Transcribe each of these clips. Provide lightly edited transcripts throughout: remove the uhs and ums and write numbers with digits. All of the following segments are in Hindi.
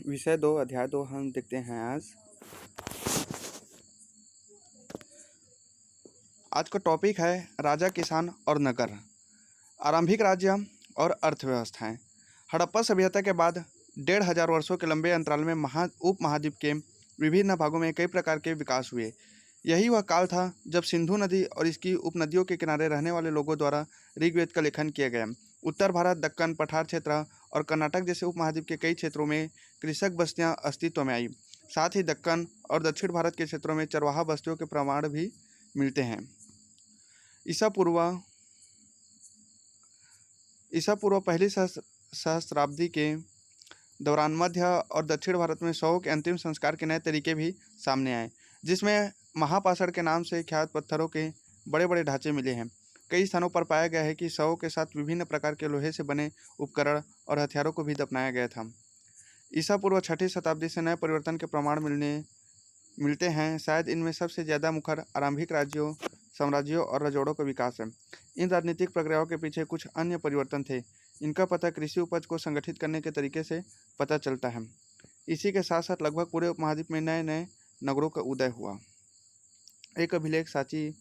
विषय 2 अध्याय 2 हम देखते हैं आज का टॉपिक है राजा, किसान और नगर, आरंभिक राज्य और अर्थव्यवस्थाएं। हड़प्पा सभ्यता के बाद 1500 वर्षों के लंबे अंतराल में उपमहाद्वीप के विभिन्न भागों में कई प्रकार के विकास हुए। यही वह काल था जब सिंधु नदी और इसकी उपनदियों के किनारे रहने वाले लोगों द्वारा ऋग्वेद का लेखन किया गया। उत्तर भारत, दक्कन, पठार क्षेत्र और कर्नाटक जैसे उपमहाद्वीप के कई क्षेत्रों में कृषक बस्तियां अस्तित्व में आई। साथ ही दक्कन और दक्षिण भारत के क्षेत्रों में चरवाहा बस्तियों के प्रमाण भी मिलते हैं। ईसा पूर्व पहली सहस्राब्दी के दौरान मध्य और दक्षिण भारत में शवों के अंतिम संस्कार के नए तरीके भी सामने आए, जिसमें महापाषाण के नाम से ख्यात पत्थरों के बड़े बड़े ढांचे मिले हैं। कई स्थानों पर पाया गया है कि शवों के साथ विभिन्न प्रकार के लोहे से बने उपकरण और हथियारों को भी दफनाया गया था। ईसा पूर्व 6वीं शताब्दी से नए परिवर्तन के प्रमाण मिलते हैं। शायद इनमें सबसे ज़्यादा मुखर आरंभिक राज्यों, साम्राज्यों और रजवाड़ों का विकास है। इन राजनीतिक प्रक्रियाओं के पीछे कुछ अन्य परिवर्तन थे। इनका पता कृषि उपज को संगठित करने के तरीके से पता चलता है। इसी के साथ साथ लगभग पूरे उपमहाद्वीप में नए नए नगरों का उदय हुआ। एक अभिलेख, सांची,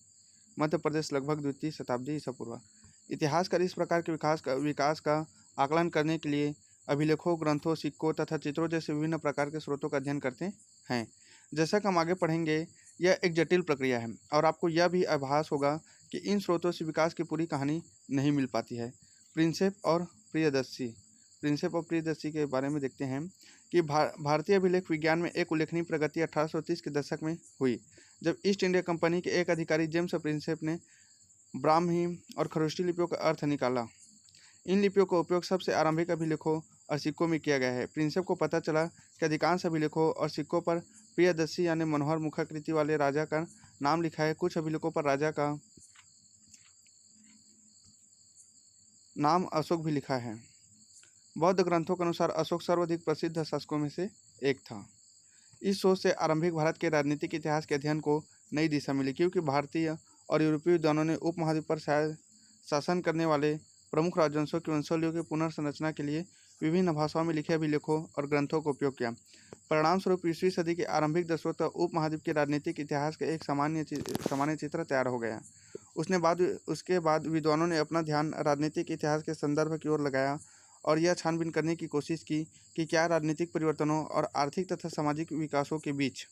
मध्य प्रदेश, लगभग 2वीं शताब्दी ईसा पूर्व। इतिहासकार इस प्रकार के विकास का आकलन करने के लिए अभिलेखों, ग्रंथों, सिक्कों तथा चित्रों जैसे विभिन्न प्रकार के स्रोतों का अध्ययन करते हैं। जैसा कि हम आगे पढ़ेंगे, यह एक जटिल प्रक्रिया है और आपको यह भी आभास होगा कि इन स्रोतों से विकास की पूरी कहानी नहीं मिल पाती है। प्रिंसेप और प्रियदर्शी के बारे में देखते हैं कि भारतीय अभिलेख विज्ञान में एक उल्लेखनीय प्रगति 1830 के दशक में हुई, जब ईस्ट इंडिया कंपनी के एक अधिकारी जेम्स प्रिंसेप ने ब्राह्मी और खरोष्टी लिपियों का अर्थ निकाला। इन लिपियों का उपयोग सबसे आरंभिक अभिलेखों और सिक्कों में किया गया है। प्रिंसेप को पता चला कि अधिकांश अभिलेखों और सिक्कों पर प्रियदर्शी यानी मनोहर मुखाकृति वाले राजा का नाम लिखा है। कुछ अभिलेखों पर राजा का नाम अशोक भी लिखा है। बौद्ध ग्रंथों के अनुसार अशोक सर्वाधिक प्रसिद्ध शासकों में से एक था। इस सोच से आरंभिक भारत के राजनीतिक इतिहास के अध्ययन को नई दिशा मिली, क्योंकि भारतीय और यूरोपीय विद्वानों ने उपमहाद्वीप पर शासन करने वाले प्रमुख राजवंशों की वंशावलियों की पुनर्संरचना के लिए विभिन्न भाषाओं में लिखे अभिलेखों और ग्रंथों का उपयोग किया। परिणामस्वरूप 20वीं सदी के आरंभिक दशकों तक उपमहाद्वीप के राजनीतिक इतिहास का एक सामान्य चित्र तैयार हो गया। उसके बाद विद्वानों ने अपना ध्यान राजनीतिक इतिहास के संदर्भ की ओर लगाया और यह छानबीन करने की कोशिश की कि क्या राजनीतिक परिवर्तनों और आर्थिक तथा सामाजिक विकासों के बीच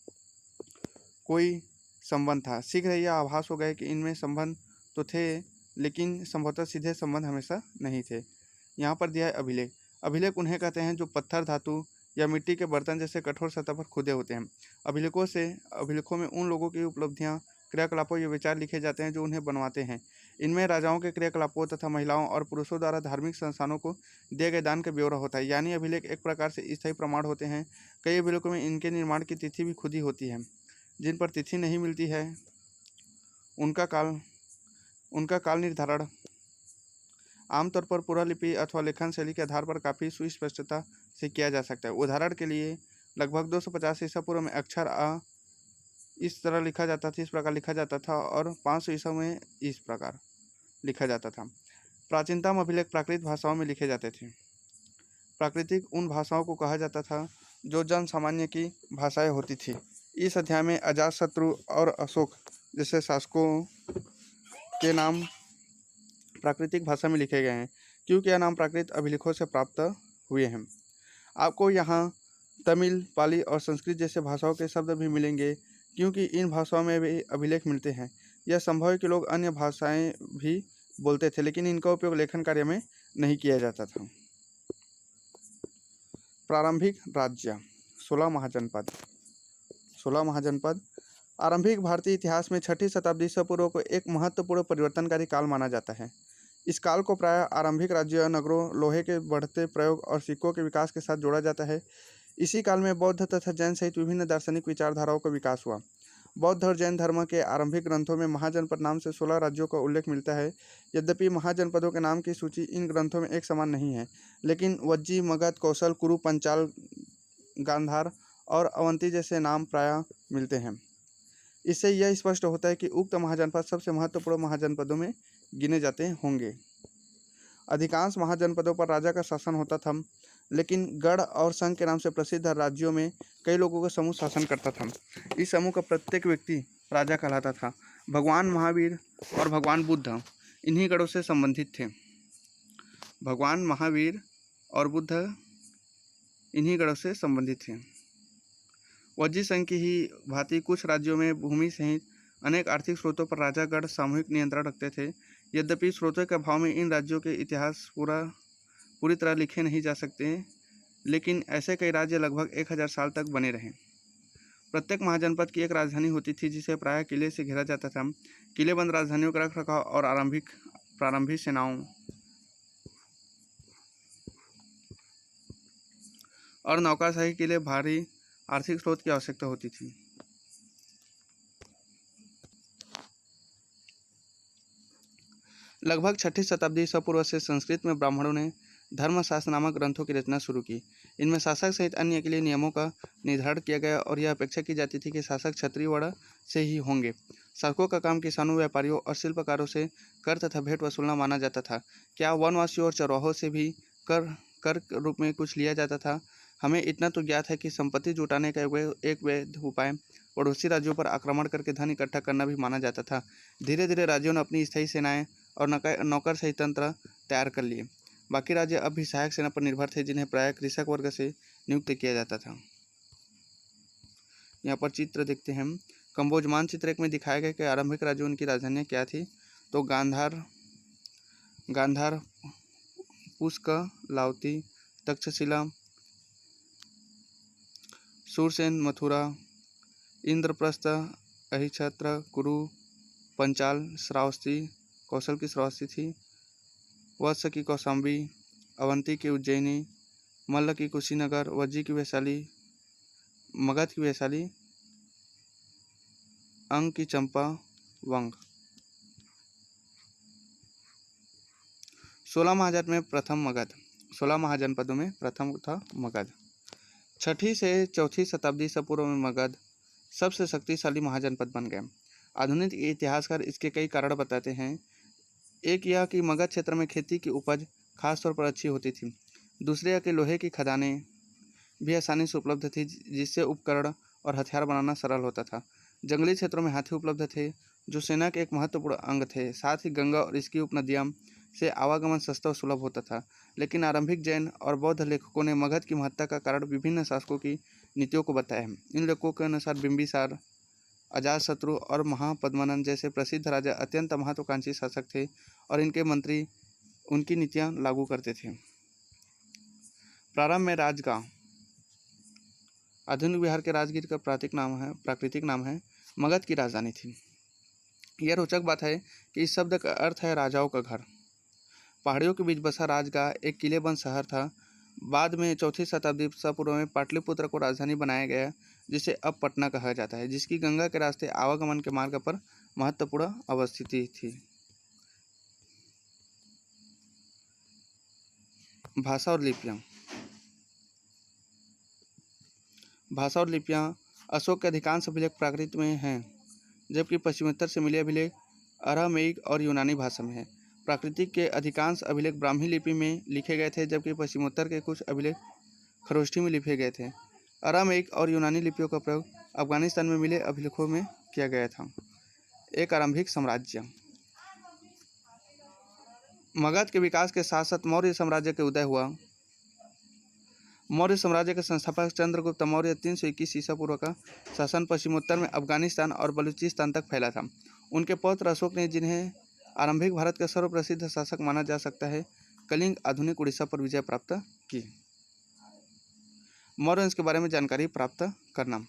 कोई संबंध था। शीघ्र यह आभास हो गया कि इनमें संबंध तो थे, लेकिन संभवतः सीधे संबंध हमेशा नहीं थे। यहाँ पर दिया है अभिलेख। अभिलेख उन्हें कहते हैं जो पत्थर, धातु या मिट्टी के बर्तन जैसे कठोर सतह पर खुदे होते हैं। अभिलेखों में उन लोगों की उपलब्धियाँ, क्रियाकलापों या विचार लिखे जाते हैं जो उन्हें बनवाते हैं। इनमें राजाओं के क्रियाकलापों तथा महिलाओं और पुरुषों द्वारा धार्मिक संस्थानों को दिए गए दान का ब्यौरा होता है। यानी अभिलेख एक प्रकार से स्थायी प्रमाण होते हैं। कई अभिलेखों में इनके निर्माण की तिथि भी खुदी होती है। जिन पर तिथि नहीं मिलती है उनका काल निर्धारण आमतौर पर पुरालिपि अथवा लेखन शैली के आधार पर काफ़ी सुस्पष्टता से किया जा सकता है। उदाहरण के लिए लगभग 250 ईसा पूर्व में अक्षर अ इस प्रकार लिखा जाता था और 500 ईसा में इस प्रकार लिखा जाता था। प्राचीनतम अभिलेख प्राकृत भाषाओं में लिखे जाते थे। प्राकृतिक उन भाषाओं को कहा जाता था जो जन सामान्य की भाषाएं होती थी। इस अध्याय में अजातशत्रु और अशोक जैसे शासकों के नाम प्राकृतिक भाषा में लिखे गए हैं, क्योंकि यह नाम प्राकृत अभिलेखों से प्राप्त हुए हैं। आपको यहाँ तमिल, पाली और संस्कृत जैसे भाषाओं के शब्द भी मिलेंगे, क्योंकि इन भाषाओं में भी अभिलेख मिलते हैं। यह संभव है कि लोग अन्य भाषाएं भी बोलते थे, लेकिन इनका उपयोग लेखन कार्य में नहीं किया जाता था। प्रारंभिक राज्य, 16 महाजनपद। आरंभिक भारतीय इतिहास में 6वीं शताब्दी ईसा पूर्व को एक महत्वपूर्ण परिवर्तनकारी काल माना जाता है। इस काल को प्रायः आरंभिक राज्य, नगरों, लोहे के बढ़ते प्रयोग और सिक्कों के विकास के साथ जोड़ा जाता है। इसी काल में बौद्ध तथा जैन सहित विभिन्न दार्शनिक विचारधाराओं का विकास हुआ। बौद्ध और जैन धर्म के आरंभिक ग्रंथों में महाजनपद नाम से 16 राज्यों का उल्लेख मिलता है। यद्यपि महाजनपदों के नाम की सूची इन ग्रंथों में एक समान नहीं है, लेकिन वज्जी, मगध, कौशल, कुरु, पंचाल, गांधार और अवंती जैसे नाम प्रायः मिलते हैं। इससे यह स्पष्ट होता है कि उक्त महाजनपद सबसे महत्वपूर्ण महाजनपदों में गिने जाते होंगे। अधिकांश महाजनपदों पर राजा का शासन होता था, लेकिन गढ़ और संघ के नाम से प्रसिद्ध राज्यों में कई लोगों का समूह शासन करता था। इस समूह का प्रत्येक व्यक्ति राजा कहलाता था। भगवान महावीर और भगवान बुद्ध इन्हीं गढ़ों से संबंधित थे। भगवान महावीर और बुद्ध इन्हीं गढ़ों से संबंधित थे। वज्जी संघ की ही भांति कुछ राज्यों में भूमि सहित अनेक आर्थिक स्रोतों पर राजागढ़ सामूहिक नियंत्रण रखते थे। यद्यपि स्रोतों के अभाव में इन राज्यों के इतिहास पूरी तरह लिखे नहीं जा सकते, लेकिन ऐसे कई राज्य लगभग 1000 साल तक बने रहे। प्रत्येक महाजनपद की एक राजधानी होती थी जिसे प्रायः किले से घेरा जाता था। किलेबंद राजधानियों का रखरखाव और प्रारंभिक सेनाओं और नौकाशाही के लिए भारी आर्थिक स्रोत की आवश्यकता होती थी। लगभग 6ठी शताब्दी ईसा पूर्व से संस्कृत में ब्राह्मणों ने धर्मशास्त्र नामक ग्रंथों की रचना शुरू की। इनमें शासक सहित अन्य के लिए नियमों का निर्धारण किया गया और यह अपेक्षा की जाती थी कि शासक क्षत्रिय वर्ण से ही होंगे। शासकों का काम किसानों, व्यापारियों और शिल्पकारों से कर तथा भेंट वसूलना माना जाता था। क्या वनवासियों और चरवाहों से भी कर रूप में कुछ लिया जाता था? हमें इतना तो ज्ञात है कि संपत्ति जुटाने का एक वैध उपाय पड़ोसी राज्यों पर आक्रमण करके धन इकट्ठा करना भी माना जाता था। धीरे धीरे राज्यों ने अपनी स्थायी सेनाएं और नौकरशाही तंत्र तैयार कर लिए। बाकी राज्य अब भी सहायक सेना पर निर्भर थे, जिन्हें प्रायः कृषक वर्ग से नियुक्त किया जाता था। यहाँ पर चित्र देखते हैं। कंबोज मानचित्र 1 में दिखाया गया कि आरंभिक राज्यों उनकी राजधानियाँ क्या थी। तो गांधार, पुष्क, लावती, तक्षशिला, सूरसेन, मथुरा, इंद्रप्रस्थ, अहिछत्र, कुरु, पंचाल, श्रावस्ती, कौशल की श्रावस्ती थी, वत्स की कौशाम्बी, अवंती की उज्जैनी, मल्ल की कुशीनगर, वज्जी की वैशाली, मगध की वैशाली, अंग की चंपा, वंग। 16 महाजन में प्रथम मगध। 16 महाजनपदों में प्रथम था मगध। 6ठी से 4ठी शताब्दी ईसा पूर्व में मगध सबसे शक्तिशाली महाजनपद बन गए। आधुनिक इतिहासकार इसके कई कारण बताते हैं। एक यह कि मगध क्षेत्र में खेती की उपज खासतौर पर अच्छी होती थी। दूसरे यह कि लोहे की खदानें भी आसानी से उपलब्ध थी, जिससे उपकरण और हथियार बनाना सरल होता था। जंगली क्षेत्रों में हाथी उपलब्ध थे, जो सेना के एक महत्वपूर्ण अंग थे। साथ ही गंगा और इसकी उपनदियों से आवागमन सस्ता और सुलभ होता था। लेकिन आरंभिक जैन और बौद्ध लेखकों ने मगध की महत्ता का कारण विभिन्न शासकों की नीतियों को बताया है। इन लेखकों के अनुसार बिंबिसार, अजातशत्रु और महापद्मनंद जैसे प्रसिद्ध राजा अत्यंत महत्वाकांक्षी शासक थे और इनके मंत्री उनकी नीतियां लागू करते थे। प्रारंभ में राजगांव आधुनिक बिहार के राजगीर का प्राकृतिक नाम है, मगध की राजधानी थी। यह रोचक बात है कि इस शब्द का अर्थ है राजाओं का घर। पहाड़ियों के बीच बसा राजगांव एक किलेबंद शहर था। बाद में 4ठी शताब्दी ईसा पूर्व में पाटलिपुत्र को राजधानी बनाया गया, जिसे अब पटना कहा जाता है, जिसकी गंगा के रास्ते आवागमन के मार्ग पर महत्वपूर्ण अवस्थिति थी। भाषा और लिपियाँ अशोक के अधिकांश अभिलेख प्राकृत में हैं, जबकि पश्चिमोत्तर से मिले अभिलेख अरामेइक और यूनानी भाषा में हैं। प्राकृतिक के अधिकांश अभिलेख ब्राह्मी लिपि में लिखे गए थे, जबकि पश्चिमोत्तर के कुछ अभिलेख खरोष्ठी में लिखे गए थे। अरामेइक और यूनानी लिपियों का प्रयोग अफगानिस्तान में मिले अभिलेखों में किया गया था। एक आरंभिक साम्राज्य। मगध के विकास के साथ साथ मौर्य साम्राज्य के उदय हुआ। मौर्य साम्राज्य के संस्थापक चंद्रगुप्त मौर्य 321 ईसा पूर्व का शासन पश्चिमोत्तर में अफगानिस्तान और बलूचिस्तान तक फैला था। उनके पौत्र अशोक ने, जिन्हें आरंभिक भारत का सर्वप्रसिद्ध शासक माना जा सकता है, कलिंग आधुनिक उड़ीसा पर विजय प्राप्त की। मौर्य वंश के बारे में जानकारी प्राप्त करना।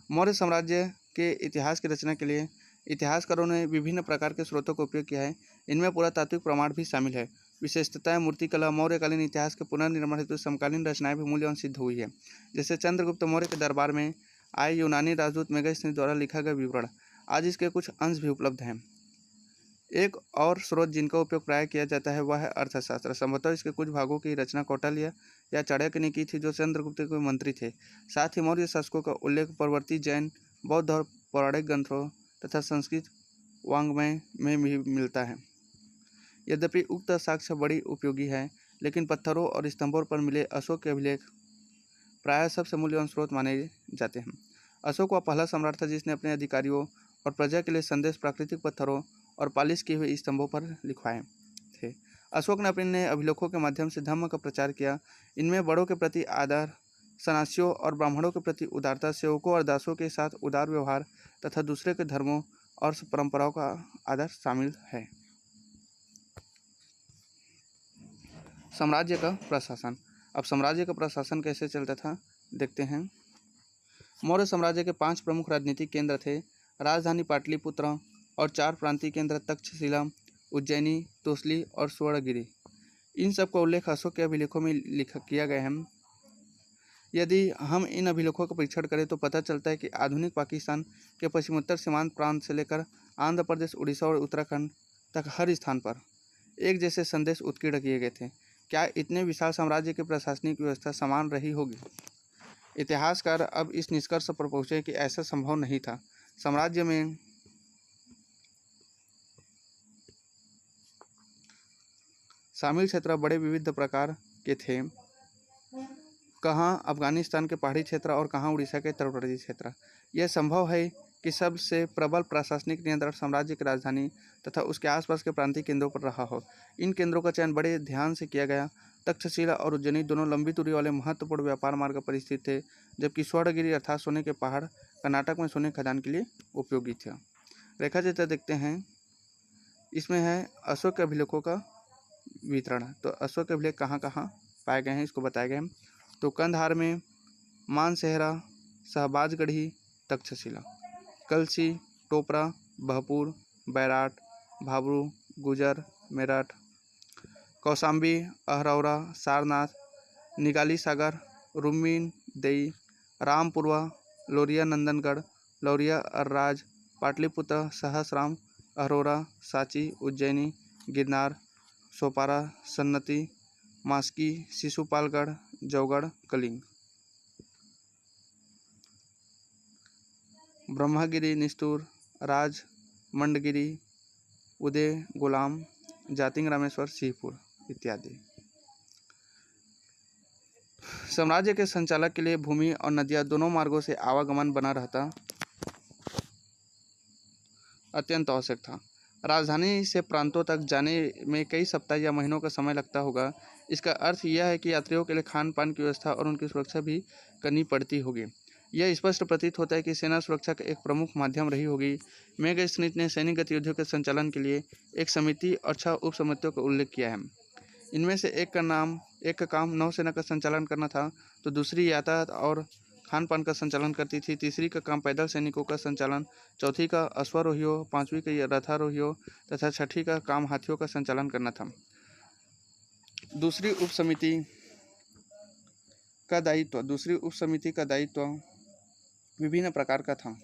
मौर्य साम्राज्य के इतिहास की रचना के लिए इतिहासकारों ने विभिन्न प्रकार के स्रोतों का उपयोग किया है। इनमें पुरातात्विक प्रमाण भी शामिल है। विशेषतः मूर्तिकला, मौर्यकालीन इतिहास के पुनर्निर्माण हेतु समकालीन रचनाएं भी मूल्यवान सिद्ध हुई है, जैसे चंद्रगुप्त मौर्य के दरबार में आए यूनानी राजदूत मेगास्थनीज द्वारा लिखा गया विवरण। आज इसके कुछ अंश भी उपलब्ध हैं। एक और स्रोत जिनका उपयोग प्राय किया जाता है वह है अर्थशास्त्र। संभवतः इसके कुछ भागों की रचना कौटिल्य या चाणक्य ने की थी, जो चंद्रगुप्त के मंत्री थे। साथ ही मौर्य शासकों का उल्लेख परवर्ती जैन, बौद्ध और पौराणिक ग्रंथों तथा संस्कृत वाङ्मय में भी मिलता है। यद्यपि उक्त साक्ष्य बड़ी उपयोगी है, लेकिन पत्थरों और स्तंभों पर मिले अशोक के अभिलेख प्रायः सबसे मूल्यवान स्रोत माने जाते हैं। अशोक वह पहला सम्राट था जिसने अपने अधिकारियों और प्रजा के लिए संदेश प्राकृतिक पत्थरों और पालिश किए हुए स्तंभों पर लिखवाए थे। अशोक ने अपने अभिलेखों के माध्यम से धर्म का प्रचार किया। इनमें बड़ों के प्रति आदर, सन्यासियों और ब्राह्मणों के प्रति उदारता, सेवकों और दासों के साथ उदार व्यवहार तथा दूसरे के धर्मों और परंपराओं का आदर शामिल है। साम्राज्य का प्रशासन। अब साम्राज्य का प्रशासन कैसे चलता था देखते हैं। मौर्य साम्राज्य के 5 प्रमुख राजनीतिक केंद्र थे। राजधानी पाटलिपुत्र और 4 प्रांतीय केंद्र तक्षशिला, उज्जैनी, तोसली और सुवर्णगिरी। इन सब का उल्लेख अशोक के अभिलेखों में किया गया है। यदि हम इन अभिलेखों का परीक्षण करें तो पता चलता है कि आधुनिक पाकिस्तान के पश्चिमोत्तर सीमांत प्रांत से लेकर आंध्र प्रदेश, उड़ीसा और उत्तराखंड तक हर स्थान पर एक जैसे संदेश उत्कीर्ण किए गए थे। क्या इतने विशाल साम्राज्य की प्रशासनिक व्यवस्था समान रही होगी? इतिहासकार अब इस निष्कर्ष पर पहुंचे कि ऐसा संभव नहीं था। साम्राज्य में शामिल क्षेत्र बड़े विविध प्रकार के थे, कहाँ अफगानिस्तान के पहाड़ी क्षेत्र और कहाँ उड़ीसा के तटवर्ती क्षेत्र। यह संभव है कि सबसे प्रबल प्रशासनिक नियंत्रण साम्राज्य की राजधानी तथा उसके आसपास के प्रांतीय केंद्रों पर रहा हो। इन केंद्रों का चयन बड़े ध्यान से किया गया। तक्षशिला और उज्जैनी दोनों लंबी दूरी वाले महत्वपूर्ण व्यापार मार्ग पर स्थित थे, जबकि स्वर्णगिरी अर्थात सोने के पहाड़ कर्नाटक में सोने खदान के लिए उपयोगी थे। रेखा चित्र देखते हैं। इसमें है अशोक के अभिलेखों का वितरण। तो अशोक के अभिलेख कहाँ कहाँ पाए गए हैं इसको बताया गया है। तो कंधार में मानसेहरा, शहबाजगढ़ी, तक्षशिला, कलसी, टोपरा, बहपुर, बैराट, भाबरू, गुजर, मेरठ, कौशाम्बी, अहरौरा, सारनाथ, निगाली सागर, रुम्मीन, देई, रामपुरवा, लौरिया नंदनगढ़, लौरिया अर्राज, पाटलिपुत्र, सहसराम, अहरौरा, सांची, उज्जैनी, गिरनार, सोपारा, सन्नती, मास्की, शिशुपालगढ़, जौगढ़, कलिंग, ब्रह्मगिरी, निस्तूर, राज, मंडगिरी, उदय, गुलाम, जातिंग, रामेश्वर, सिंहपुर इत्यादि। साम्राज्य के संचालक के लिए भूमि और नदियां दोनों मार्गों से आवागमन बना रहता अत्यंत आवश्यक था। राजधानी से प्रांतों तक जाने में कई सप्ताह या महीनों का समय लगता होगा। इसका अर्थ यह है कि यात्रियों के लिए खान पान की व्यवस्था और उनकी सुरक्षा भी करनी पड़ती होगी। यह स्पष्ट प्रतीत होता है कि सेना सुरक्षा का एक प्रमुख माध्यम रही होगी। मेगास्मिथ ने सैनिक गतिविधियों के संचालन के लिए एक समिति और 6 उप समितियों का उल्लेख किया है। इनमें से एक का काम नौसेना का संचालन करना था, तो दूसरी यातायात और खान पान का संचालन करती थी, तीसरी का काम पैदल सैनिकों का संचालन, चौथी का अश्वारोहियों, पांचवी का रथारोहियों तथा छठी का काम हाथियों का संचालन करना था। दूसरी उप समिति का दायित्व विभिन्न प्रकार का था।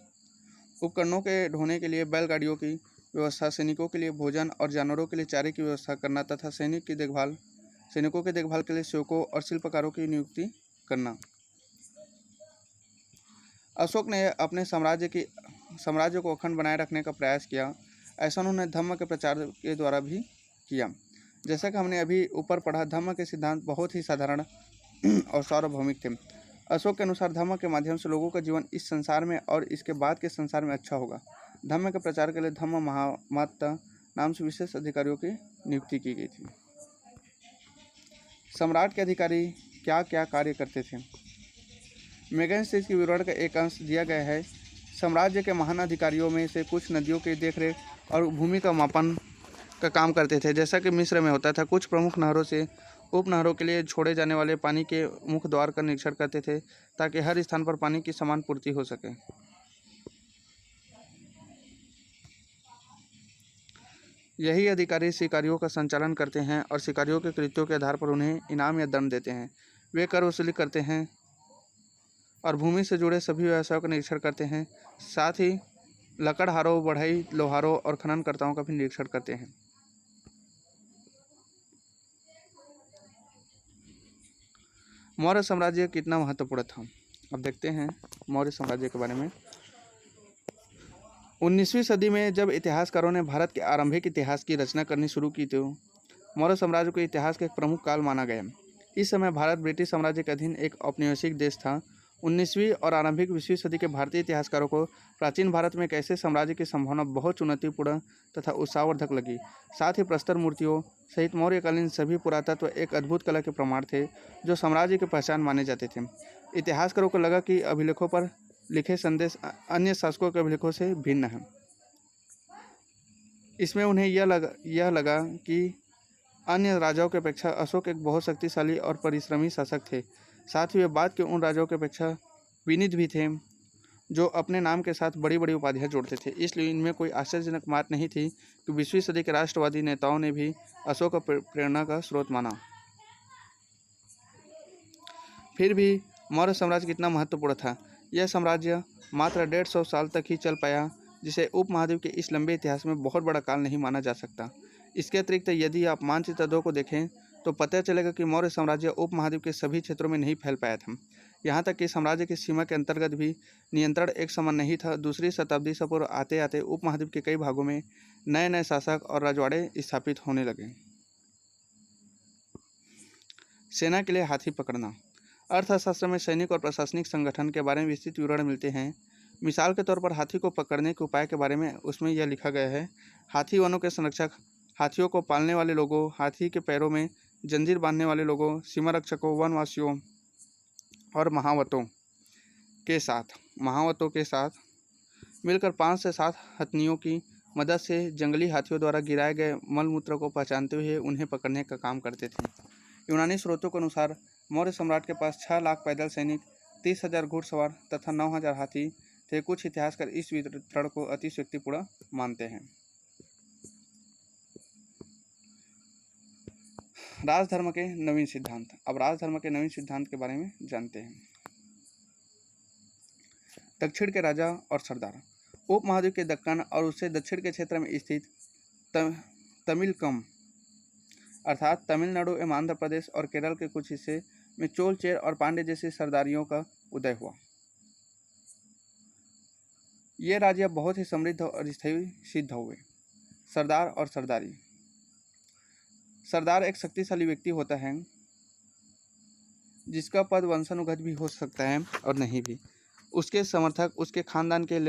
उपकरणों के ढोने के लिए बैलगाड़ियों की व्यवस्था, सैनिकों के लिए भोजन और जानवरों के लिए चारे की व्यवस्था करना तथा सैनिकों की देखभाल के लिए सेवकों और शिल्पकारों की नियुक्ति करना। अशोक ने अपने साम्राज्य को अखंड बनाए रखने का प्रयास किया। ऐसा उन्होंने धम्म के प्रचार के द्वारा भी किया। जैसा कि हमने अभी ऊपर पढ़ा, धम्म के सिद्धांत बहुत ही साधारण और सार्वभौमिक थे। अशोक के अनुसार धम्म के माध्यम से लोगों का जीवन इस संसार में और इसके बाद के संसार में अच्छा होगा। धम्म के प्रचार के लिए धम्म महामत नाम से विशेष अधिकारियों की नियुक्ति की गई थी। सम्राट के अधिकारी क्या क्या कार्य करते थे? मेगास्थित की विवरण का एक अंश दिया गया है। साम्राज्य के महान अधिकारियों में से कुछ नदियों की देखरेख और भूमि का मापन का काम करते थे, जैसा कि मिस्र में होता था। कुछ प्रमुख नहरों से उपनहरों के लिए छोड़े जाने वाले पानी के मुख्य द्वार का निरीक्षण करते थे, ताकि हर स्थान पर पानी की समान पूर्ति हो सके। यही अधिकारी शिकारियों का संचालन करते हैं और शिकारियों के कृत्यों के आधार पर उन्हें इनाम या दंड देते हैं। वे कर वसूली करते हैं और भूमि से जुड़े सभी व्यवसायों का निरीक्षण करते हैं। साथ ही लकड़हारों, बढ़ई, लोहारों और खननकर्ताओं का भी निरीक्षण करते हैं। मौर्य साम्राज्य कितना महत्वपूर्ण था, अब देखते हैं मौर्य साम्राज्य के बारे में। 19वीं सदी में जब इतिहासकारों ने भारत के आरंभिक इतिहास की रचना करनी शुरू की तो मौर्य साम्राज्य को इतिहास का एक प्रमुख काल माना गया। इस समय भारत ब्रिटिश साम्राज्य के अधीन एक औपनिवेशिक देश था। 19वीं और आरंभिक 20वीं सदी के भारतीय इतिहासकारों को प्राचीन भारत में एक ऐसे साम्राज्य की संभावना बहुत चुनौतीपूर्ण तथा उत्साहवर्धक लगी। साथ ही प्रस्तर मूर्तियों सहित मौर्यकालीन सभी पुरातत्व एक अद्भुत कला के प्रमाण थे जो साम्राज्य की पहचान माने जाते थे। इतिहासकारों को लगा कि अभिलेखों पर लिखे संदेश अन्य शासकों के अभिलेखों से भिन्न हैं। इसमें उन्हें यह लगा कि अन्य राजाओं की अपेक्षा अशोक एक बहुत शक्तिशाली और परिश्रमी शासक थे। साथ ही वे बाद के उन राजाओं की अपेक्षा विनीत भी थे जो अपने नाम के साथ बड़ी बड़ी उपाधियां जोड़ते थे। इसलिए इनमें कोई आश्चर्यजनक बात नहीं थी कि 20वीं सदी के राष्ट्रवादी नेताओं ने भी अशोक को प्रेरणा का स्रोत माना। फिर भी मौर्य साम्राज्य कितना महत्वपूर्ण था। यह साम्राज्य मात्र 150 साल तक ही चल पाया, जिसे उपमहाद्वीप के इस लंबे इतिहास में बहुत बड़ा काल नहीं माना जा सकता। इसके अतिरिक्त यदि आप मानचित्र 2 को देखें तो पता चलेगा कि मौर्य साम्राज्य उपमहाद्वीप के सभी क्षेत्रों में नहीं फैल पाया था। यहाँ तक कि साम्राज्य की सीमा के अंतर्गत भी नियंत्रण एक समान नहीं था। दूसरी शताब्दी से पूर्व आते आते उपमहाद्वीप के कई भागों में नए नए शासक और रजवाड़े स्थापित होने लगे। सेना के लिए हाथी पकड़ना। अर्थशास्त्र में सैनिक और प्रशासनिक संगठन के बारे में विस्तृत विवरण मिलते हैं। मिसाल के तौर पर हाथी को पकड़ने के उपाय के बारे में उसमें यह लिखा गया है। हाथी वनों के संरक्षक, हाथियों को पालने वाले लोगों, हाथी के पैरों में जंजीर बांधने वाले लोगों, सीमा रक्षकों, वनवासियों और महावतों के साथ मिलकर 5 से 7 हथनियों की मदद से जंगली हाथियों द्वारा गिराए गए मलमूत्र को पहचानते हुए उन्हें पकड़ने का काम करते थे। यूनानी स्रोतों के अनुसार मौर्य सम्राट के पास 6 लाख पैदल सैनिक, 30,000 घुड़सवार तथा 9,000 हाथी थे। कुछ इतिहासकार इस वितरण को अतिशयोक्तिपूर्ण मानते हैं। राजधर्म के नवीन सिद्धांत। अब राजधर्म के नवीन सिद्धांत के बारे में जानते हैं। दक्षिण के राजा और सरदार। उपमहाद्वीप के दक्कन और उससे दक्षिण के क्षेत्र में स्थित तमिलकम अर्थात तमिलनाडु एवं आंध्र प्रदेश और केरल के कुछ हिस्से में चोल, चेर और पांड्य जैसी सरदारियों का उदय हुआ। ये राज्य बहुत ही समृद्ध और स्थायी सिद्ध हुए। सरदार और सरदारी। सरदार एक शक्तिशाली व्यक्ति होता है जिसका पद वंशानुगत भी हो सकता है और नहीं भी। उसके समर्थक उसके खानदान के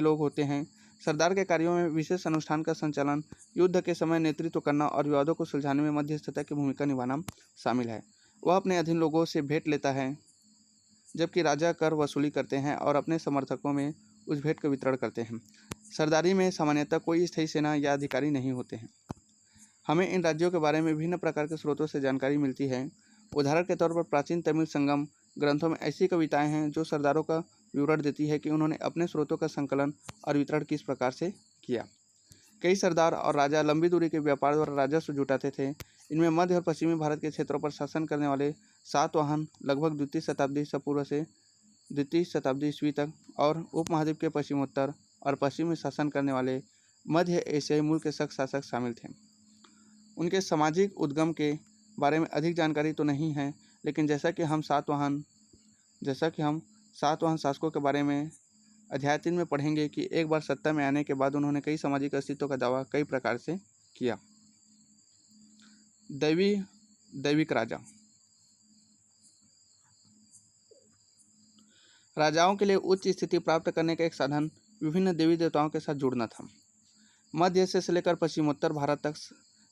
लोग होते हैं। सरदार के कार्यों में विशेष अनुष्ठान का संचालन, युद्ध के समय नेतृत्व करना और विवादों को सुलझाने में मध्यस्थता की भूमिका निभाना शामिल है। वह अपने अधीन लोगों से भेंट लेता है, जबकि राजा कर वसूली करते हैं और अपने समर्थकों में उस भेंट का वितरण करते हैं। सरदारी में सामान्यतः कोई स्थायी सेना या अधिकारी नहीं होते हैं। हमें इन राज्यों के बारे में विभिन्न प्रकार के स्रोतों से जानकारी मिलती है। उदाहरण के तौर पर प्राचीन तमिल संगम ग्रंथों में ऐसी कविताएं हैं जो सरदारों का विवरण देती है कि उन्होंने अपने स्रोतों का संकलन और वितरण किस प्रकार से किया। कई सरदार और राजा लंबी दूरी के व्यापार द्वारा राजस्व जुटाते थे। इनमें मध्य और पश्चिमी भारत के क्षेत्रों पर शासन करने वाले सातवाहन लगभग द्वितीय शताब्दी से पूर्व से द्वितीय शताब्दी ईस्वी तक और उपमहाद्वीप के पश्चिमोत्तर और पश्चिम में शासन करने वाले मध्य एशियाई मूल के शासक शामिल थे। उनके सामाजिक उद्गम के बारे में अधिक जानकारी तो नहीं है, लेकिन जैसा कि हम सातवाहन शासकों के बारे में अध्याय 3 में पढ़ेंगे कि एक बार सत्ता में आने के बाद उन्होंने कई सामाजिक अस्तित्व का दावा कई प्रकार से किया। दैविक राजा। राजाओं के लिए उच्च स्थिति प्राप्त करने का एक साधन विभिन्न देवी देवताओं के साथ जुड़ना था। मध्य एशिया से लेकर पश्चिमोत्तर भारत तक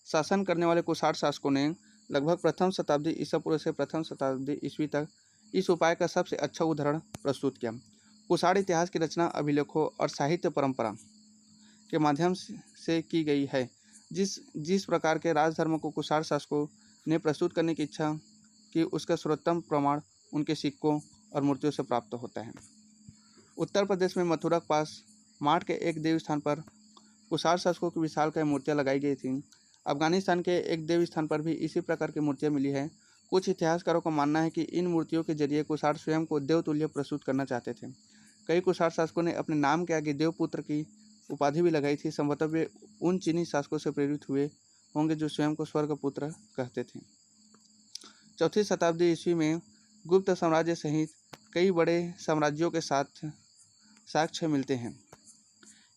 शासन करने वाले कुषाण शासकों ने लगभग प्रथम शताब्दी ईसा पूर्व से प्रथम शताब्दी ईस्वी तक इस उपाय का सबसे अच्छा उदाहरण प्रस्तुत किया। कुषाण इतिहास की रचना अभिलेखों और साहित्य परंपरा के माध्यम से की गई है। जिस प्रकार के राजधर्म को कुषाण शासकों ने प्रस्तुत करने की इच्छा की, उसका सर्वोत्तम प्रमाण उनके सिक्कों और मूर्तियों से प्राप्त होता है। उत्तर प्रदेश में मथुरा के पास माठ के एक देव स्थान पर कुषाण शासकों की विशालकाय मूर्तियां लगाई गई थीं। अफगानिस्तान के एक देव स्थान पर भी इसी प्रकार की मूर्तियां मिली है। कुछ इतिहासकारों का मानना है कि इन मूर्तियों के जरिए कुषाण स्वयं को देवतुल्य प्रस्तुत करना चाहते थे। कई कुषाण शासकों ने अपने नाम के आगे देवपुत्र की उपाधि भी लगाई थी। संभवतः वे उन चीनी शासकों से प्रेरित हुए होंगे जो स्वयं को स्वर्गपुत्र कहते थे। चौथी शताब्दी ईस्वी में गुप्त साम्राज्य सहित कई बड़े साम्राज्यों के साथ साक्ष्य मिलते हैं।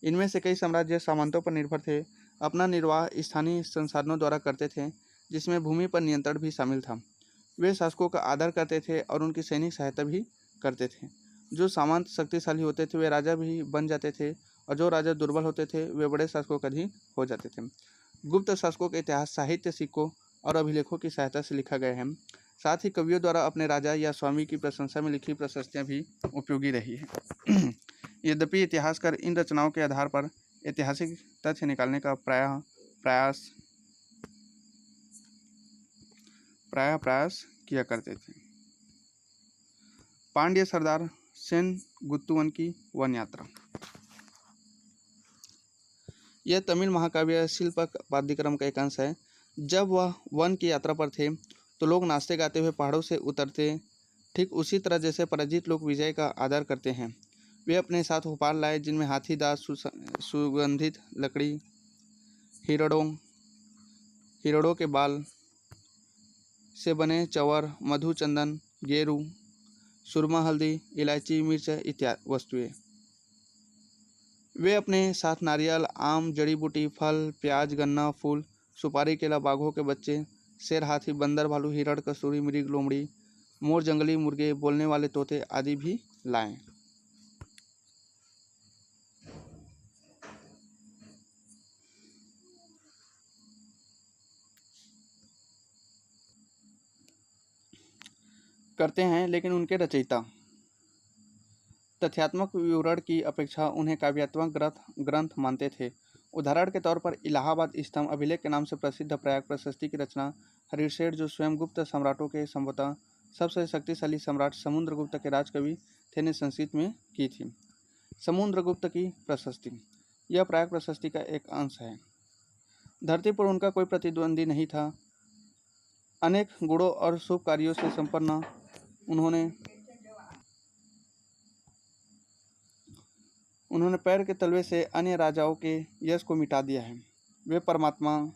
इनमें से कई साम्राज्य सामंतों पर निर्भर थे, अपना निर्वाह स्थानीय संसाधनों द्वारा करते थे। जिसमें भूमि पर नियंत्रण भी शामिल था। वे शासकों का आदर करते थे और उनकी सैनिक सहायता भी करते थे। जो सामंत शक्तिशाली होते थे वे राजा भी बन जाते थे, और जो राजा दुर्बल होते थे वे बड़े शासकों के अधीन हो जाते थे। गुप्त शासकों का इतिहास साहित्य, सिक्कों और अभिलेखों की सहायता से लिखा गया है। साथ ही कवियों द्वारा अपने राजा या स्वामी की प्रशंसा में लिखी प्रशस्तियाँ भी उपयोगी रही है। यद्यपि इतिहासकार इन रचनाओं के आधार पर ऐतिहासिक तथ्य निकालने का प्रयास किया करते थे। पांड्य सरदार सेनगुत्तुवन की वन यात्रा। यह तमिल महाकाव्य शिल्प पाठ्यक्रम का एक अंश है। जब वह वन की यात्रा पर थे तो लोग नाचते गाते हुए पहाड़ों से उतरते, ठीक उसी तरह जैसे पराजित लोग विजय का आदर करते हैं। वे अपने साथ उपहार लाए जिनमें हाथी दांत, सुगंधित लकड़ी, हिरणों के बाल से बने चंवर, मधु, चंदन, गेरू, सुरमा, हल्दी, इलायची, मिर्च इत्यादि वस्तुएं। वे अपने साथ नारियल, आम, जड़ी बूटी, फल, प्याज, गन्ना, फूल, सुपारी, केला, बाघों के बच्चे, शेर, हाथी, बंदर, भालू, हिरण, कसूरी मृग, लोमड़ी, मोर, जंगली मुर्गे, बोलने वाले तोते आदि भी लाएं। करते हैं, लेकिन उनके रचयिता तथ्यात्मक विवरण की अपेक्षा उन्हें काव्यात्मक ग्रंथ मानते थे। उदाहरण के तौर पर इलाहाबाद स्तंभ अभिलेख के नाम से प्रसिद्ध प्रयाग प्रशस्ति की रचना हरिशेठ, जो स्वयं गुप्त सम्राटों के संभवतः सबसे शक्तिशाली सम्राट समुद्रगुप्त के राजकवि थे, ने संस्कृत में की थी। समुद्रगुप्त की प्रशस्ति, यह प्रयाग प्रशस्ति का एक अंश है। धरती पर उनका कोई प्रतिद्वंदी नहीं था। अनेक गुणों और शुभ कार्यों से संपन्न उन्होंने पैर के तलवे से अन्य राजाओं के यश को मिटा दिया है। वे परमात्मा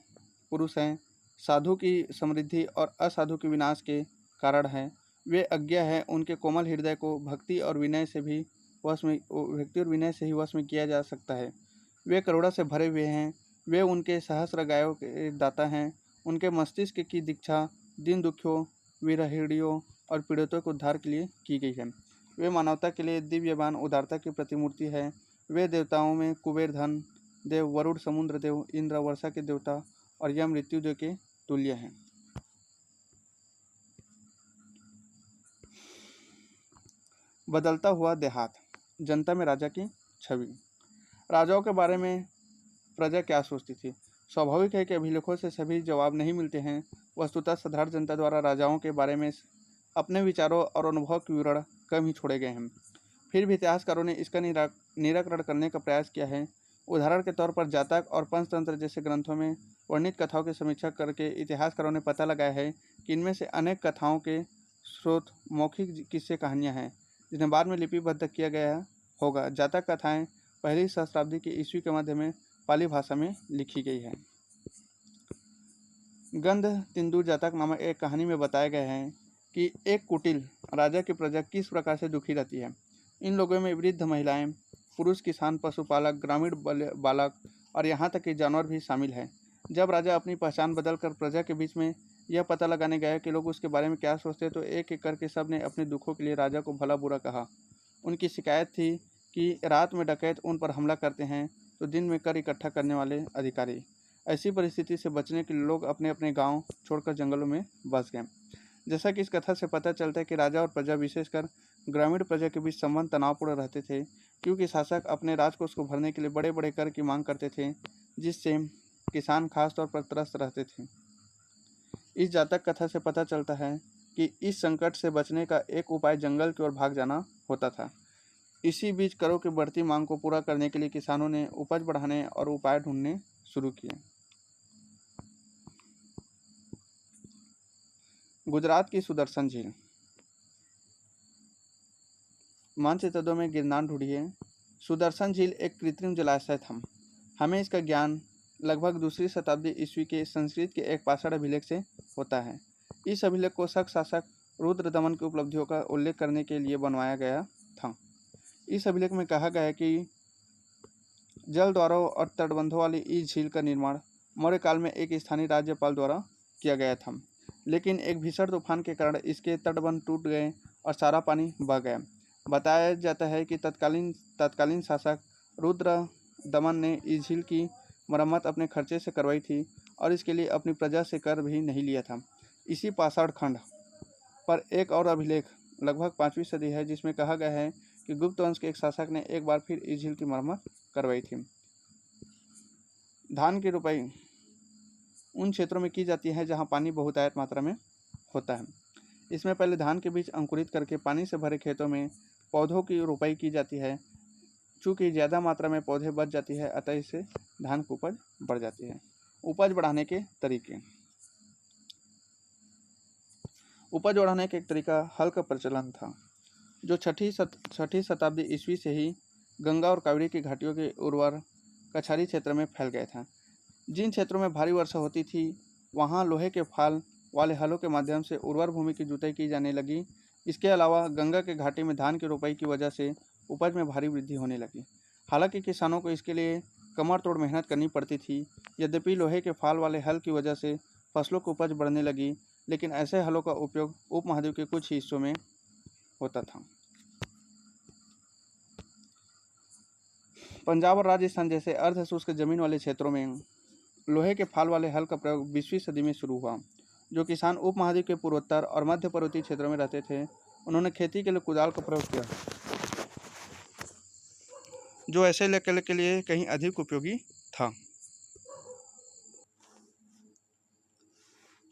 पुरुष हैं, साधु की समृद्धि और असाधु के विनाश के कारण हैं। वे अज्ञ हैं, उनके कोमल हृदय को भक्ति और विनय से ही वश में किया जा सकता है। वे करुणा से भरे हुए हैं। वे उनके सहस्र गायों के दाता हैं। उनके मस्तिष्क की दीक्षा दीन दुखियों, विरहिणियों और पीड़ितों के उद्धार के लिए की गई है। वे मानवता के लिए दिव्यमान उदारता की प्रतिमूर्ति है। वे देवताओं में कुबेर धन देव, वरुण समुद्र देव, इंद्र वर्षा के देवता और यम मृत्यु देव के तुल्य हैं। बदलता हुआ देहात, जनता में राजा की छवि। राजाओं के बारे में प्रजा क्या सोचती थी? स्वाभाविक है कि अभिलेखों से सभी जवाब नहीं मिलते हैं। वस्तुतः साधारण जनता द्वारा राजाओं के बारे में अपने विचारों और अनुभव के विवरण कम ही छोड़े गए हैं। फिर भी इतिहासकारों ने इसका निराकरण करने का प्रयास किया है। उदाहरण के तौर पर जातक और पंचतंत्र जैसे ग्रंथों में वर्णित कथाओं की समीक्षा करके इतिहासकारों ने पता लगाया है कि इनमें से अनेक कथाओं के स्रोत मौखिक किस्से कहानियाँ हैं, जिन्हें बाद में लिपिबद्ध किया गया होगा। जातक कथाएँ पहली सहस्राब्दी के ईस्वी के मध्य में पाली भाषा में लिखी गई है। गंध तिंदु जातक नामक एक कहानी में बताया गया है कि एक कुटिल राजा की प्रजा किस प्रकार से दुखी रहती है। इन लोगों में वृद्ध महिलाएं, पुरुष किसान, पशुपालक, ग्रामीण बालक और यहाँ तक कि जानवर भी शामिल हैं। जब राजा अपनी पहचान बदलकर प्रजा के बीच में यह पता लगाने गया कि लोग उसके बारे में क्या सोचते, तो एक एक करके सब ने अपने दुखों के लिए राजा को भला बुरा कहा। उनकी शिकायत थी कि रात में डकैत उन पर हमला करते हैं तो दिन में कर इकट्ठा करने वाले अधिकारी। ऐसी परिस्थिति से बचने के लिए लोग अपने अपने गांव छोड़कर जंगलों में बस गए। जैसा कि इस कथा से पता चलता है कि राजा और प्रजा, विशेषकर ग्रामीण प्रजा के बीच संबंध तनावपूर्ण रहते थे, क्योंकि शासक अपने राजकोष को भरने के लिए बड़े बड़े कर की मांग करते थे, जिससे किसान खासतौर पर त्रस्त रहते थे। इस जातक कथा से पता चलता है कि इस संकट से बचने का एक उपाय जंगल की ओर भाग जाना होता था। इसी बीच करों की बढ़ती मांग को पूरा करने के लिए किसानों ने उपज बढ़ाने और उपाय ढूंढने शुरू किए। गुजरात की सुदर्शन झील। मानचित्र में गिरनार ढूंढिए। सुदर्शन झील एक कृत्रिम जलाशय था। हमें इसका ज्ञान लगभग दूसरी शताब्दी ईस्वी के संस्कृत के एक पाषाण अभिलेख से होता है। इस अभिलेख को शक शासक रुद्रदमन की उपलब्धियों का उल्लेख करने के लिए बनवाया गया था। इस अभिलेख में कहा गया है कि जल द्वारों और तटबंधों वाली इस झील का निर्माण मौर्य काल में एक स्थानीय राज्यपाल द्वारा किया गया था, लेकिन एक भीषण तूफान के कारण इसके तटबंध टूट गए और सारा पानी बह गया। बताया जाता है कि तत्कालीन शासक रुद्र दमन ने इस झील की मरम्मत अपने खर्चे से करवाई थी और इसके लिए अपनी प्रजा से कर भी नहीं लिया था। इसी पाषाण खंड पर एक और अभिलेख लगभग 5वीं सदी है, जिसमें कहा गया है कि गुप्त वंश के एक शासक ने एक बार फिर इस झील की मरम्मत करवाई थी। धान की रोपाई उन क्षेत्रों में की जाती है जहां पानी बहुतायत मात्रा में होता है। इसमें पहले धान के बीज अंकुरित करके पानी से भरे खेतों में पौधों की रोपाई की जाती है। चूँकि ज़्यादा मात्रा में पौधे बच जाती है, अतः इससे धान की उपज बढ़ जाती है। उपज बढ़ाने के तरीके। उपज बढ़ाने का एक तरीका हल का प्रचलन था, जो छठी शताब्दी ईस्वी से ही गंगा और कावेरी की घाटियों के उर्वर कछारी क्षेत्र में फैल गया था। जिन क्षेत्रों में भारी वर्षा होती थी, वहां लोहे के फाल वाले हलों के माध्यम से उर्वर भूमि की जुताई की जाने लगी। इसके अलावा गंगा के घाटी में धान की रोपाई की वजह से उपज में भारी वृद्धि होने लगी। हालांकि किसानों को इसके लिए कमर तोड़ मेहनत करनी पड़ती थी। यद्यपि लोहे के फाल वाले हल की वजह से फसलों की उपज बढ़ने लगी, लेकिन ऐसे हलों का उपयोग उपमहाद्वीप के कुछ हिस्सों में होता था। पंजाब और राजस्थान जैसे अर्ध शुष्क जमीन वाले क्षेत्रों में लोहे के फाल वाले हल का प्रयोग 20वीं सदी में शुरू हुआ। जो किसान उपमहाद्वीप के पूर्वोत्तर और मध्य पर्वतीय क्षेत्रों में रहते थे, उन्होंने खेती के लिए कुदाल का प्रयोग किया, जो ऐसे इलाके के लिए कहीं अधिक उपयोगी था।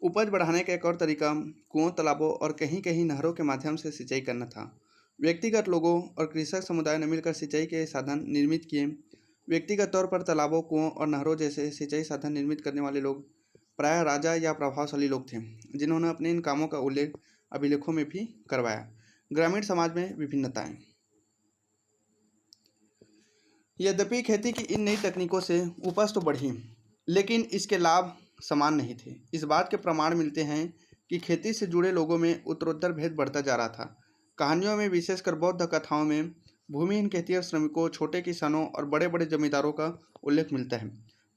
उपज बढ़ाने का एक और तरीका कुओं, तालाबों और कहीं कहीं नहरों के माध्यम से सिंचाई करना था। व्यक्तिगत लोगों और कृषक समुदाय ने मिलकर सिंचाई के साधन निर्मित किए। व्यक्तिगत तौर पर तालाबों, कुओं और नहरों जैसे सिंचाई साधन निर्मित करने वाले लोग प्रायः राजा या प्रभावशाली लोग थे, जिन्होंने अपने इन कामों का उल्लेख अभिलेखों में भी करवाया। ग्रामीण समाज में विभिन्नताएं। यद्यपि खेती की इन नई तकनीकों से उपज तो बढ़ी, लेकिन इसके लाभ समान नहीं थे। इस बात के प्रमाण मिलते हैं कि खेती से जुड़े लोगों में उत्तरोत्तर भेद बढ़ता जा रहा था। कहानियों में, विशेषकर बौद्ध कथाओं में, भूमिहीन खेतिहर श्रमिकों, छोटे किसानों और बड़े बड़े जमींदारों का उल्लेख मिलता है।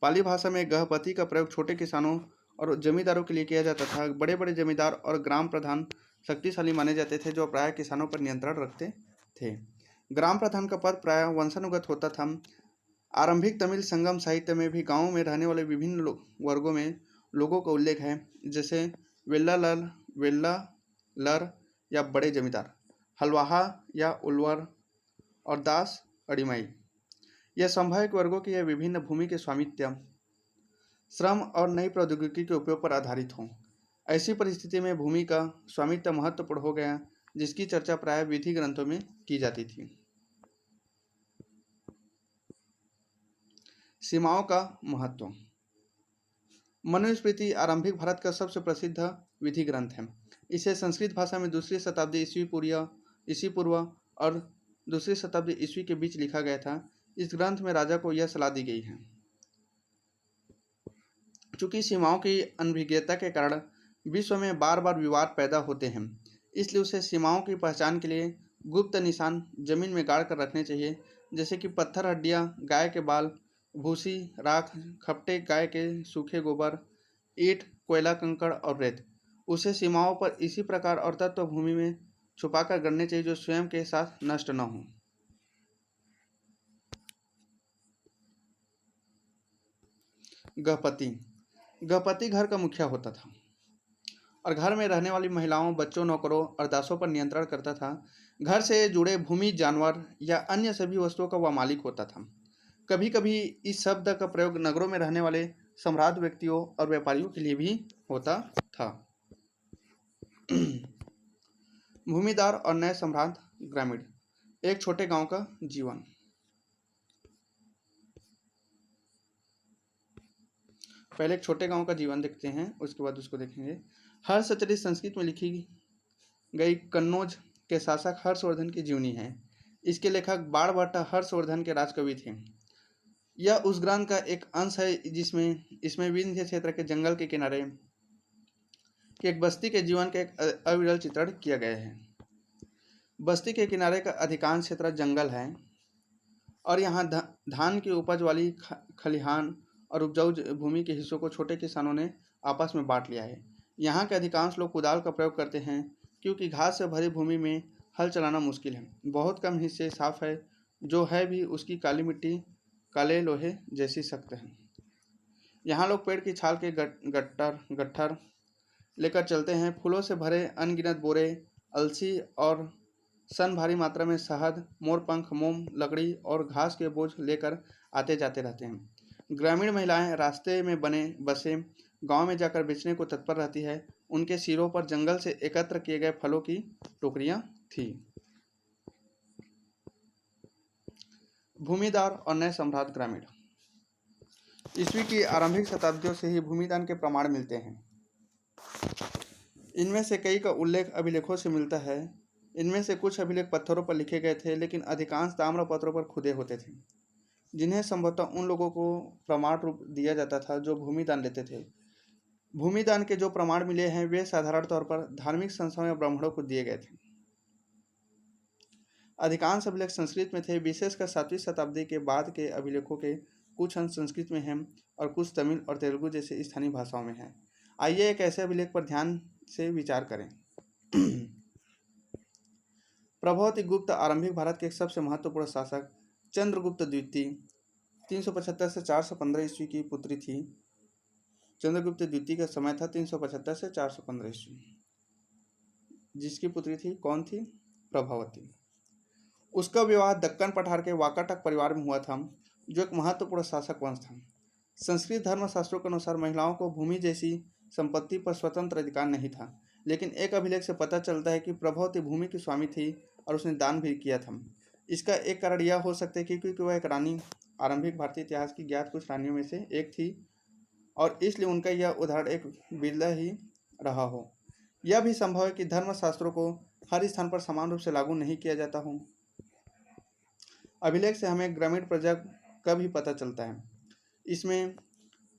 पाली भाषा में गहपति का प्रयोग छोटे किसानों और जमींदारों के लिए किया जाता था। बड़े बड़े जमींदार और ग्राम प्रधान शक्तिशाली माने जाते थे, जो प्रायः किसानों पर नियंत्रण रखते थे। ग्राम प्रधान का पद प्रायः वंशानुगत होता था। आरंभिक तमिल संगम साहित्य में भी गांवों में रहने वाले विभिन्न वर्गों में लोगों का उल्लेख है, जैसे वेल्लालर या बड़े जमींदार, हलवाहा या उल्वर और दास अडिमाई। यह संभाव्य वर्गों की यह विभिन्न भूमि के स्वामित्व, श्रम और नई प्रौद्योगिकी के उपयोग पर आधारित हों। ऐसी परिस्थिति में भूमि का स्वामित्व महत्वपूर्ण हो गया, जिसकी चर्चा प्रायः विधि ग्रंथों में की जाती थी। सीमाओं का महत्व। मनुस्मृति आरंभिक भारत का सबसे प्रसिद्ध विधि ग्रंथ है। इसे संस्कृत भाषा में 2वीं शताब्दी ईस्वी पूर्व और 2वीं शताब्दी ईस्वी के बीच लिखा गया था। इस ग्रंथ में राजा को यह सलाह दी गई है, चूंकि सीमाओं की अनभिज्ञता के कारण विश्व में बार बार विवाद पैदा होते हैं, इसलिए उसे सीमाओं की पहचान के लिए गुप्त निशान जमीन में गाड़ कर रखने चाहिए, जैसे कि पत्थर, हड्डियां, गाय के बाल, भूसी, राख, खपटे गाय के सूखे गोबर, ईंट, कोयला, कंकड़ और रेत। उसे सीमाओं पर इसी प्रकार और तत्व भूमि में छुपाकर गड़ने चाहिए, जो स्वयं के साथ नष्ट न हो। गहपति घर का मुखिया होता था और घर में रहने वाली महिलाओं, बच्चों, नौकरों और दासों पर नियंत्रण करता था। घर से जुड़े भूमि, जानवर या अन्य सभी वस्तुओं का वह मालिक होता था। कभी कभी इस शब्द का प्रयोग नगरों में रहने वाले सम्राट व्यक्तियों और व्यापारियों के लिए भी होता था। भूमिदार और नए सम्राट। ग्रामीण। एक छोटे गांव का जीवन। पहले एक छोटे गांव का जीवन देखते हैं, उसके बाद उसको देखेंगे। हर्षचरित संस्कृत में लिखी गई कन्नौज के शासक हर्षवर्धन की जीवनी है। इसके लेखक बाणभट्ट हर्षवर्धन के राजकवि थे। यह उस ग्रंथ का एक अंश है इसमें विंध्य क्षेत्र के जंगल के किनारे की एक बस्ती के जीवन का एक अविरल चित्रण किया गया है। बस्ती के किनारे का अधिकांश क्षेत्र जंगल है और यहाँ धान की उपज वाली खलिहान और उपजाऊ भूमि के हिस्सों को छोटे किसानों ने आपस में बांट लिया है। यहाँ के अधिकांश लोग कुदाल का प्रयोग करते हैं क्योंकि घास से भरी भूमि में हल चलाना मुश्किल है। बहुत कम हिस्से साफ है, जो है भी उसकी काली मिट्टी काले लोहे जैसी सख्त है। यहाँ लोग पेड़ की छाल के गट्ठर लेकर चलते हैं। फूलों से भरे अनगिनत बोरे, अलसी और सन भारी मात्रा में शहद, मोरपंख, मोम, लकड़ी और घास के बोझ लेकर आते जाते रहते हैं। ग्रामीण महिलाएं रास्ते में बने बसे गांव में जाकर बेचने को तत्पर रहती है। उनके सिरों पर जंगल से एकत्र किए गए फलों की टोकरियां थी। भूमिदान और नए सम्राट ग्रामीण। ईस्वी की आरंभिक शताब्दियों से ही भूमिदान के प्रमाण मिलते हैं। इनमें से कई का उल्लेख अभिलेखों से मिलता है। इनमें से कुछ अभिलेख पत्थरों पर लिखे गए थे, लेकिन अधिकांश ताम्रपत्रों पर खुदे होते थे, जिन्हें संभवतः उन लोगों को प्रमाण रूप दिया जाता था जो भूमिदान लेते थे। भूमिदान के जो प्रमाण मिले हैं वे साधारण तौर पर धार्मिक संस्थाओं या ब्राह्मणों को दिए गए थे। अधिकांश अभिलेख संस्कृत में थे, विशेषकर 7वीं शताब्दी के बाद के अभिलेखों के कुछ अंश संस्कृत में हैं और कुछ तमिल और तेलुगु जैसे स्थानीय भाषाओं में हैं। आइए एक ऐसे अभिलेख पर ध्यान से विचार करें। प्रभावती गुप्त आरंभिक भारत के एक सबसे महत्वपूर्ण शासक चंद्रगुप्त द्वितीय 375 से 415 ईस्वी की पुत्री थी। चंद्रगुप्त द्वितीय का समय था 375 से 415 ईस्वी। जिसकी पुत्री थी कौन थी? प्रभावती। उसका विवाह दक्कन पठार के वाकाटक परिवार में हुआ था, जो एक महत्वपूर्ण शासक वंश था। संस्कृत धर्मशास्त्रों के अनुसार महिलाओं को भूमि जैसी संपत्ति पर स्वतंत्र अधिकार नहीं था, लेकिन एक अभिलेख से पता चलता है कि प्रभावती भूमि की स्वामी थी और उसने दान भी किया था। इसका एक कारण यह हो सकता है क्योंकि वह एक रानी आरंभिक भारतीय इतिहास की ज्ञात कुछ रानियों में से एक थी और इसलिए उनका यह उदाहरण एक बिरला ही रहा हो। यह भी संभव है कि धर्मशास्त्रों को हर स्थान पर समान रूप से लागू नहीं किया जाता हो। अभिलेख से हमें ग्रामीण प्रजा का भी पता चलता है। इसमें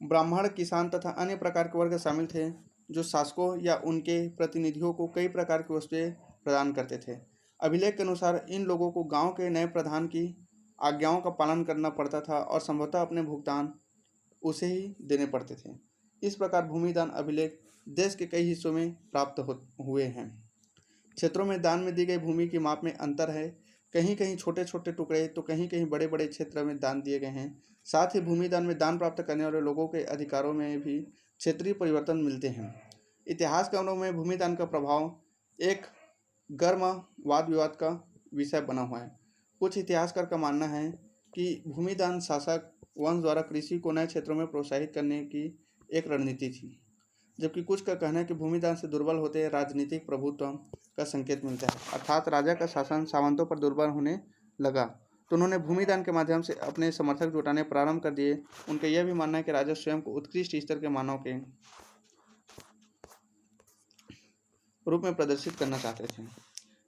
ब्राह्मण, किसान तथा अन्य प्रकार के वर्ग शामिल थे जो शासकों या उनके प्रतिनिधियों को कई प्रकार की वस्तुएं प्रदान करते थे। अभिलेख के अनुसार इन लोगों को गांव के नए प्रधान की आज्ञाओं का पालन करना पड़ता था और संभवतः अपने भुगतान उसे ही देने पड़ते थे। इस प्रकार भूमिदान अभिलेख देश के कई हिस्सों में प्राप्त हुए हैं। क्षेत्रों में दान में दी गई भूमि की माप में अंतर है। कहीं कहीं छोटे छोटे टुकड़े तो कहीं कहीं बड़े बड़े क्षेत्र में दान दिए गए हैं। साथ ही भूमिदान में दान प्राप्त करने वाले लोगों के अधिकारों में भी क्षेत्रीय परिवर्तन मिलते हैं। इतिहासकारों में भूमिदान का प्रभाव एक गर्म वाद विवाद का विषय बना हुआ है। कुछ इतिहासकार का मानना है कि भूमिदान शासक वंश द्वारा कृषि को नए क्षेत्रों में प्रोत्साहित करने की एक रणनीति थी, जबकि कुछ का कहना है कि भूमिदान से दुर्बल होते राजनीतिक प्रभुत्व का संकेत मिलता है, अर्थात राजा का शासन सामंतों पर दुर्बल होने लगा तो उन्होंने भूमिदान के माध्यम से अपने समर्थक जुटाने प्रारंभ कर दिए। उनका यह भी मानना है कि राजा स्वयं को उत्कृष्ट स्तर के मानव के रूप में प्रदर्शित करना चाहते थे।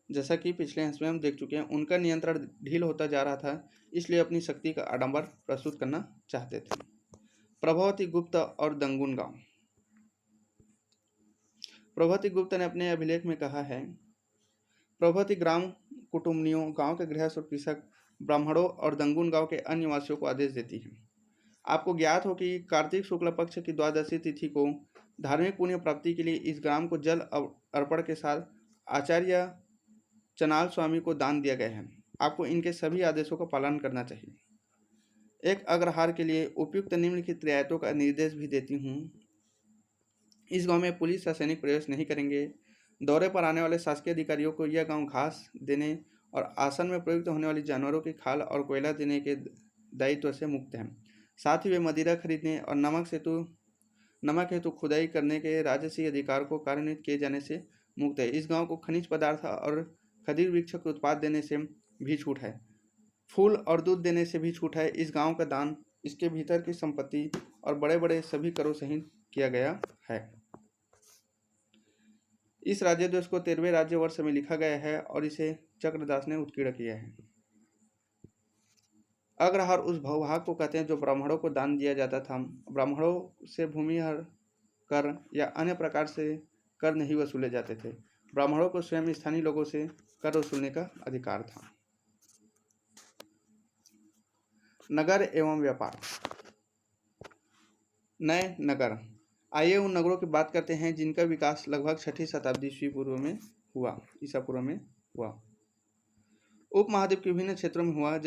जैसा कि पिछले अंश में हम देख चुके हैं, उनका नियंत्रण ढील होता जा रहा था, इसलिए अपनी शक्ति का आडंबर प्रस्तुत करना चाहते थे। प्रभावती गुप्त और दंगुन गांव। प्रभावती गुप्त ने अपने अभिलेख में कहा है, प्रभावती ग्राम कुटुंबियों, गांव के गृहस्थ और कृषक, ब्राह्मणों और दंगुन गांव के अन्य निवासियों को आदेश देती है। आपको ज्ञात हो कि कार्तिक शुक्ल पक्ष की द्वादशी तिथि को धार्मिक पुण्य प्राप्ति के लिए इस ग्राम को जल अर्पण के साथ आचार्य चनाल स्वामी को दान दिया गया है। आपको इनके सभी आदेशों का पालन करना चाहिए। एक अग्रहार के लिए उपयुक्त निम्नलिखित रियायतों का निर्देश भी देती हूँ। इस गांव में पुलिस या सैनिक प्रवेश नहीं करेंगे। दौरे पर आने वाले शासकीय अधिकारियों को यह गांव घास देने और आसन में प्रयुक्त होने वाली जानवरों की खाल और कोयला देने के दायित्व से मुक्त हैं। साथ ही वे मदिरा खरीदने और नमक हेतु खुदाई करने के राजसी अधिकार को कार्यान्वित किए जाने से मुक्त है। इस गांव को खनिज पदार्थ और खदीर वृक्ष के उत्पाद देने से भी छूट है। फूल और दूध देने से भी छूट है। इस गांव का दान इसके भीतर की संपत्ति और बड़े बड़े सभी करों सहित किया गया है। इस राज्यादेश को 13वें राज्य वर्ष में लिखा गया है और इसे चक्रदास ने उत्कीर्ण किया है। अग्रहार उस भूभाग को कहते हैं जो ब्राह्मणों को दान दिया जाता था। ब्राह्मणों से भूमिहर कर या अन्य प्रकार से कर नहीं वसूले जाते थे। ब्राह्मणों को स्वयं स्थानीय लोगों से कर वसूलने का अधिकार था। नगर एवं व्यापार। नए नगर आइए उन नगरों की बात करते हैं जिनका विकास लगभग 6ठी शताब्दी ईसा पूर्व में हुआ। उपमहाद्वीप के विभिन्न क्षेत्रों में हुआ,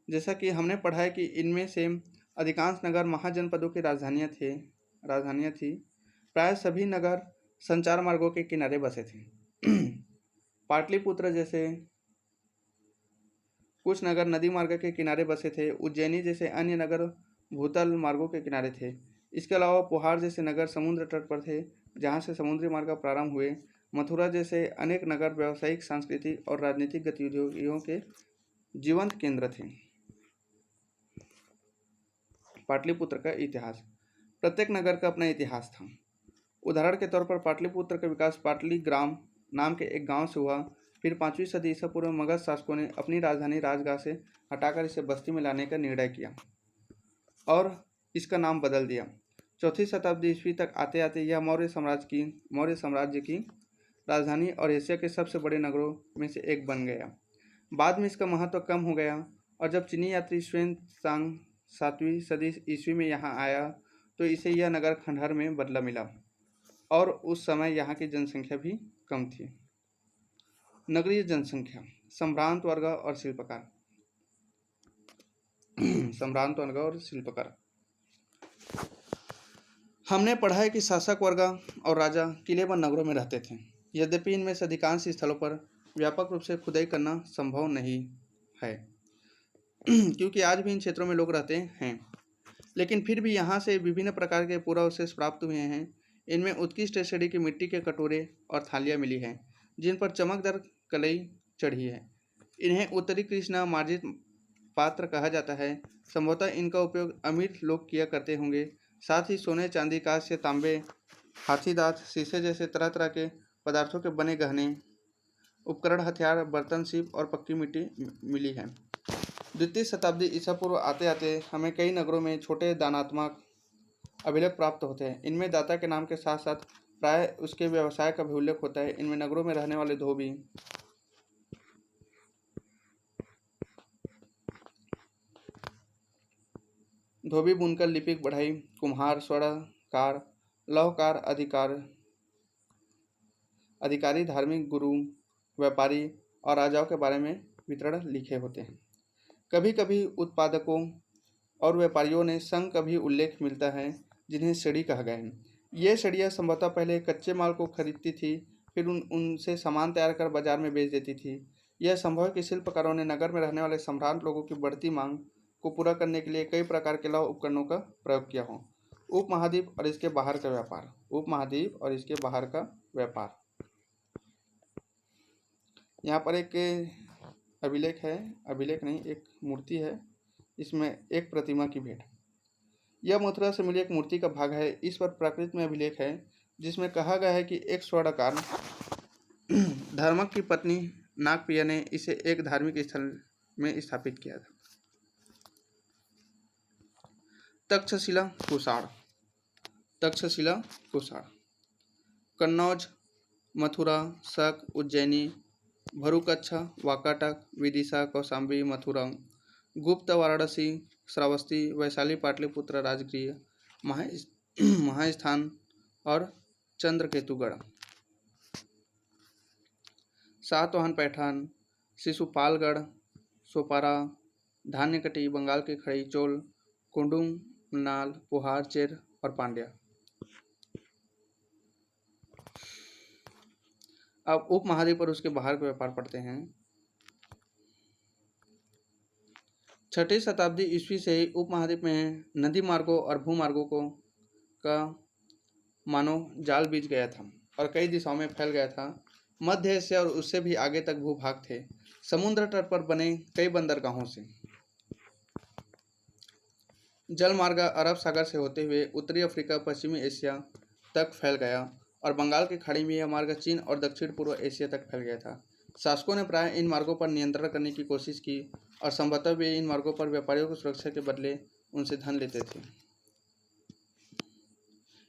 जैसा कि हमने पढ़ा है कि इनमें से अधिकांश नगर महाजनपदों की राजधानियां थी। प्राय सभी नगर संचार मार्गों के किनारे बसे थे। पाटलिपुत्र जैसे कुछ नगर नदी मार्ग के किनारे बसे थे। उज्जैनी जैसे अन्य नगर भूतल मार्गों के किनारे थे। इसके अलावा पोहार जैसे नगर समुद्र तट पर थे, जहां से समुद्री मार्ग प्रारंभ हुए। मथुरा जैसे अनेक नगर व्यावसायिक, सांस्कृतिक और राजनीतिक गतिविधियों के जीवंत केंद्र थे। पाटलिपुत्र का इतिहास। प्रत्येक नगर का अपना इतिहास था। उदाहरण के तौर पर पाटलिपुत्र का विकास पाटलिग्राम नाम के एक गांव से हुआ। फिर 5वीं सदी ईसा पूर्व में मगध शासकों ने अपनी राजधानी राजगाह से हटाकर इसे बस्ती में लाने का निर्णय किया और इसका नाम बदल दिया। 4वीं शताब्दी ईस्वी तक आते आते यह मौर्य साम्राज्य की राजधानी और एशिया के सबसे बड़े नगरों में से एक बन गया। बाद में इसका महत्व कम हो गया और जब चीनी यात्री xuan zang 7वीं सदी ईस्वी में यहाँ आया तो इसे यह नगर खंडहर में बदला मिला और उस समय यहाँ की जनसंख्या भी कम थी। नगरीय जनसंख्या, सम्भ्रांत वर्ग और शिल्पकार। हमने पढ़ा है कि शासक वर्ग और राजा किले व नगरों में रहते थे। यद्यपि इनमें से अधिकांश स्थलों पर व्यापक रूप से खुदाई करना संभव नहीं है क्योंकि आज भी इन क्षेत्रों में लोग रहते हैं, लेकिन फिर भी यहाँ से विभिन्न प्रकार के पुरावशेष प्राप्त हुए हैं। इनमें उत्कृष्ट श्रेणी की मिट्टी के कटोरे और थालियाँ मिली हैं जिन पर चमकदार कलई चढ़ी है। इन्हें उत्तरी कृष्णा मार्जित पात्र कहा जाता है। संभवतः इनका उपयोग अमीर लोग किया करते होंगे। साथ ही सोने, चांदी, कांस्य, तांबे, हाथी दांत, शीशे जैसे तरह तरह के पदार्थों के बने गहने, उपकरण, हथियार, बर्तन, सीप और पक्की मिट्टी मिली है। 2वीं शताब्दी ईसा पूर्व आते आते हमें कई नगरों में छोटे दानात्मक अभिलेख प्राप्त होते हैं। इनमें दाता के नाम के साथ साथ प्राय उसके व्यवसाय का भी उल्लेख होता है। इनमें नगरों में रहने वाले धोबी, बुनकर, लिपिक, बढ़ई, कुम्हार, स्वर्णकार, लौहकार, अधिकारी, धार्मिक गुरु, व्यापारी और राजाओं के बारे में विवरण लिखे होते हैं। कभी कभी उत्पादकों और व्यापारियों ने संघ का भी उल्लेख मिलता है जिन्हें सड़ी कहा गया है। ये सड़ियाँ संभवतः पहले कच्चे माल को खरीदती थी, फिर उनसे सामान तैयार कर बाजार में बेच देती थी। यह संभव है कि शिल्पकारों ने नगर में रहने वाले सम्भ्रांत लोगों की बढ़ती मांग को पूरा करने के लिए कई प्रकार के लौह उपकरणों का प्रयोग किया हो। उपमहाद्वीप और इसके बाहर का व्यापार। यहाँ पर एक एक मूर्ति है। इसमें एक प्रतिमा की भेंट। यह मथुरा से मिली एक मूर्ति का भाग है। इस पर प्राकृत में अभिलेख है जिसमें कहा गया है कि एक स्वर्णकार धर्मक की पत्नी नागप्रिया ने इसे एक धार्मिक स्थल में स्थापित किया था। तक्षशिला कुषाण, कन्नौज, मथुरा, शक, उज्जैनी, भरुकच्छ, वाकाटक, विदिशा, कौशाम्बी, मथुरा, गुप्त, वाराणसी, श्रावस्ती, वैशाली, पाटलिपुत्र, राजगीर, महास्थान और चंद्रकेतुगढ़। सातवाहन पैठान, शिशुपालगढ़, सोपारा, धान्यकटी, बंगाल की खड़ी, चोल, कुंडुमनाल, पोहार, चेर और पांड्या। अब उपमहाद्वीप पर उसके बाहर का व्यापार पढ़ते हैं। 6ठी शताब्दी ईस्वी से ही उपमहाद्वीप में नदी मार्गों और भूमार्गों का मानो जाल बिछ गया था और कई दिशाओं में फैल गया था। मध्य एशिया और उससे भी आगे तक भूभाग थे। समुद्र तट पर बने कई बंदरगाहों से जल मार्ग अरब सागर से होते हुए उत्तरी अफ्रीका, पश्चिमी एशिया तक फैल गया और बंगाल की खाड़ी में यह मार्ग चीन और दक्षिण पूर्व एशिया तक फैल गया था। शासकों ने प्राय इन मार्गों पर नियंत्रण करने की कोशिश की और संभवतः वे इन मार्गों पर व्यापारियों की सुरक्षा के बदले उनसे धन लेते थे।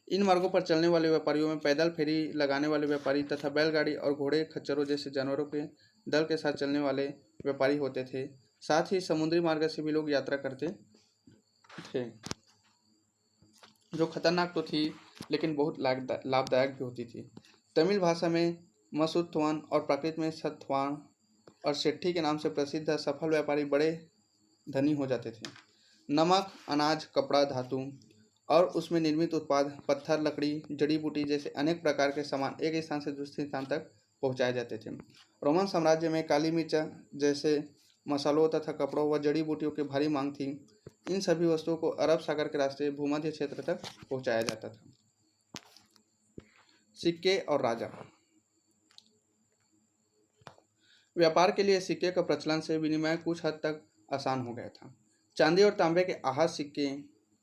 इन मार्गों पर चलने वाले व्यापारियों में पैदल फेरी लगाने वाले व्यापारी तथा बैलगाड़ी और घोड़े, खच्चरों जैसे जानवरों के दल के साथ चलने वाले व्यापारी होते थे। साथ ही समुद्री मार्ग से भी लोग यात्रा करते थे। जो खतरनाक तो थी लेकिन बहुत लाभदायक भी होती थी। तमिल भाषा में मसुत्वन और प्राकृत में सत्वान और सेट्ठी के नाम से प्रसिद्ध सफल व्यापारी बड़े धनी हो जाते थे। नमक, अनाज, कपड़ा, धातु और उसमें निर्मित उत्पाद, पत्थर, लकड़ी, जड़ी बूटी जैसे अनेक प्रकार के सामान एक स्थान से दूसरे स्थान तक पहुंचाए जाते थे। रोमन साम्राज्य में काली मिर्च जैसे मसालों तथा कपड़ों व जड़ी बूटियों की भारी मांग थी। इन सभी वस्तुओं को अरब सागर के रास्ते भूमध्य क्षेत्र तक पहुंचाया जाता था। सिक्के और राजा। व्यापार के लिए सिक्के का प्रचलन से विनिमय कुछ हद तक आसान हो गया था। चांदी और तांबे के आहत सिक्के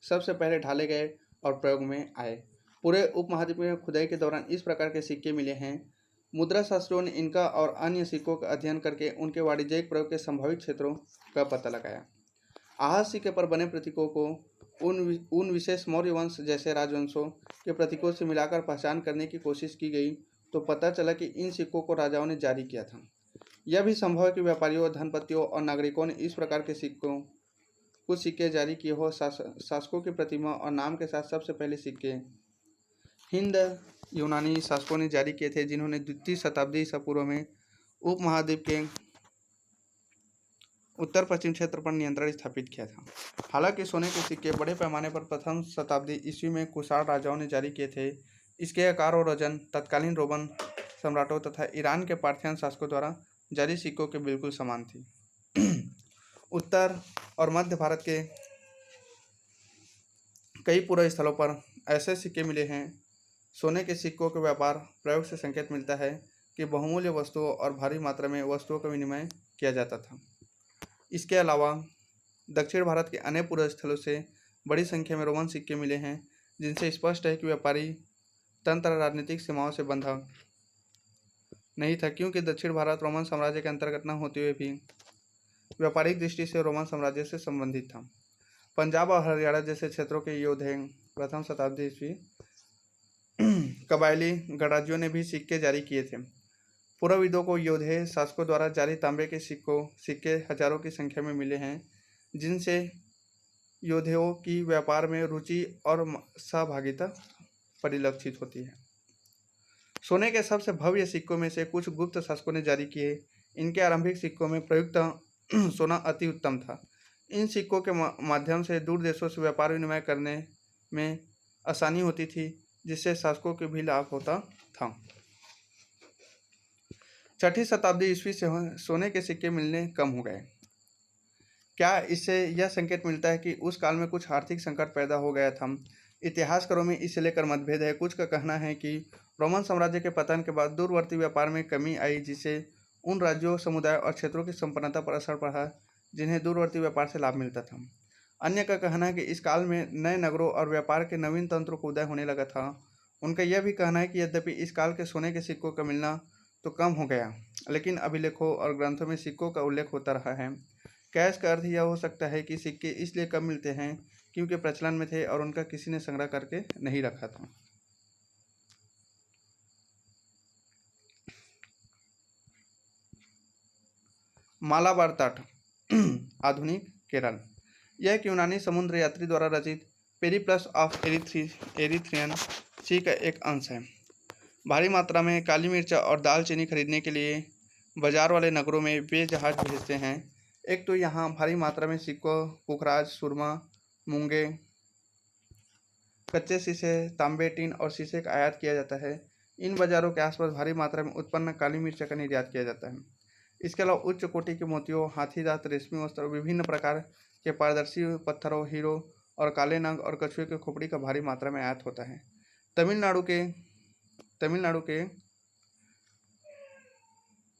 सबसे पहले ढाले गए और प्रयोग में आए। पूरे उपमहाद्वीप में खुदाई के दौरान इस प्रकार के सिक्के मिले हैं। मुद्रा शास्त्रियों ने इनका और अन्य सिक्कों का अध्ययन करके उनके वाणिज्यिक प्रयोग के संभावित क्षेत्रों का पता लगाया। आहत सिक्के पर बने प्रतीकों को उन विशेष मौर्य वंश जैसे राजवंशों के प्रतीकों से मिलाकर पहचान करने की कोशिश की गई तो पता चला कि इन सिक्कों को राजाओं ने जारी किया था। यह भी संभव है कि व्यापारियों, धनपतियों और नागरिकों ने इस प्रकार के कुछ सिक्के जारी किए हो। शासकों की प्रतिमा और नाम के साथ सबसे पहले सिक्के हिंद यूनानी शासकों ने जारी किए थे, जिन्होंने द्वितीय शताब्दी ईसा पूर्व में उपमहाद्वीप के उत्तर पश्चिम क्षेत्र पर नियंत्रण स्थापित किया था। हालांकि सोने के सिक्के बड़े पैमाने पर प्रथम शताब्दी ईस्वी में कुषाण राजाओं ने जारी किए थे। इसके आकार और वजन तत्कालीन रोमन सम्राटों तथा ईरान के पार्थियन शासकों द्वारा जारी सिक्कों के बिल्कुल समान थी। उत्तर और मध्य भारत के कई पूर्व स्थलों पर ऐसे सिक्के मिले हैं। सोने के सिक्कों के व्यापार प्रयोग से संकेत मिलता है कि बहुमूल्य वस्तुओं और भारी मात्रा में वस्तुओं का विनिमय किया जाता था। इसके अलावा दक्षिण भारत के अन्य पूर्व स्थलों से बड़ी संख्या में रोमन सिक्के मिले हैं, जिनसे स्पष्ट है कि व्यापारी तंत्र राजनीतिक सीमाओं से बंधा नहीं था, क्योंकि दक्षिण भारत रोमन साम्राज्य के अंतर्गत न होते हुए भी व्यापारिक दृष्टि से रोमन साम्राज्य से संबंधित था। पंजाब और हरियाणा जैसे क्षेत्रों के योद्धे प्रथम शताब्दी ईस्वी कबायली गणराज्यों ने भी सिक्के जारी किए थे। पुराविदों को योद्धे शासकों द्वारा जारी तांबे के सिक्के हजारों की संख्या में मिले हैं, जिनसे योद्धों की व्यापार में रुचि और सहभागिता परिलक्षित होती है। सोने के सबसे भव्य सिक्कों में से कुछ गुप्त शासकों ने जारी किए। इनके आरंभिक सिक्कों में प्रयुक्त सोना अति उत्तम था। इन सिक्कों के माध्यम से दूर देशों से व्यापार विनिमय करने में आसानी होती थी, जिससे शासकों को भी लाभ होता था। छठी शताब्दी ईस्वी से सोने के सिक्के मिलने कम हो गए। क्या इससे यह संकेत मिलता है कि उस काल में कुछ आर्थिक संकट पैदा हो गया था? इतिहासकारों में इसे लेकर मतभेद है। कुछ का कहना है कि रोमन साम्राज्य के पतन के बाद दूरवर्ती व्यापार में कमी आई, जिससे उन राज्यों, समुदाय और क्षेत्रों की संपन्नता पर असर पड़ा जिन्हें दूरवर्ती व्यापार से लाभ मिलता था। अन्य का कहना है कि इस काल में नए नगरों और व्यापार के नवीन तंत्रों को उदय होने लगा था। उनका यह भी कहना है कि यद्यपि इस काल के सोने के सिक्कों का मिलना तो कम हो गया, लेकिन अभिलेखों और ग्रंथों में सिक्कों का उल्लेख होता रहा है। क्या इसका अर्थ यह हो सकता है कि सिक्के इसलिए कम मिलते हैं क्योंकि प्रचलन में थे और उनका किसी ने संग्रह करके नहीं रखा था? मालाबार तट आधुनिक केरल। यह एक यूनानी समुद्र यात्री द्वारा रचित पेरिप्लस ऑफ एरिथ्रियन सी का एक अंश है। भारी मात्रा में काली मिर्च और दालचीनी खरीदने के लिए बाजार वाले नगरों में वे जहाज भेजते हैं। एक तो यहाँ भारी मात्रा में सिक्कों, पुखराज, सुरमा, मूंगे, कच्चे शीशे, तांबे, टीन और शीशे का आयात किया जाता है। इन बाजारों के आसपास भारी मात्रा में उत्पन्न काली मिर्च का निर्यात किया जाता है। इसके अलावा उच्च कोटि के मोतियों, हाथी दांत, रेशमी वस्त्र और विभिन्न प्रकार के पारदर्शी पत्थरों, हीरो और काले नग और कछुए के खोपड़ी का भारी मात्रा में आयात होता है। तमिलनाडु के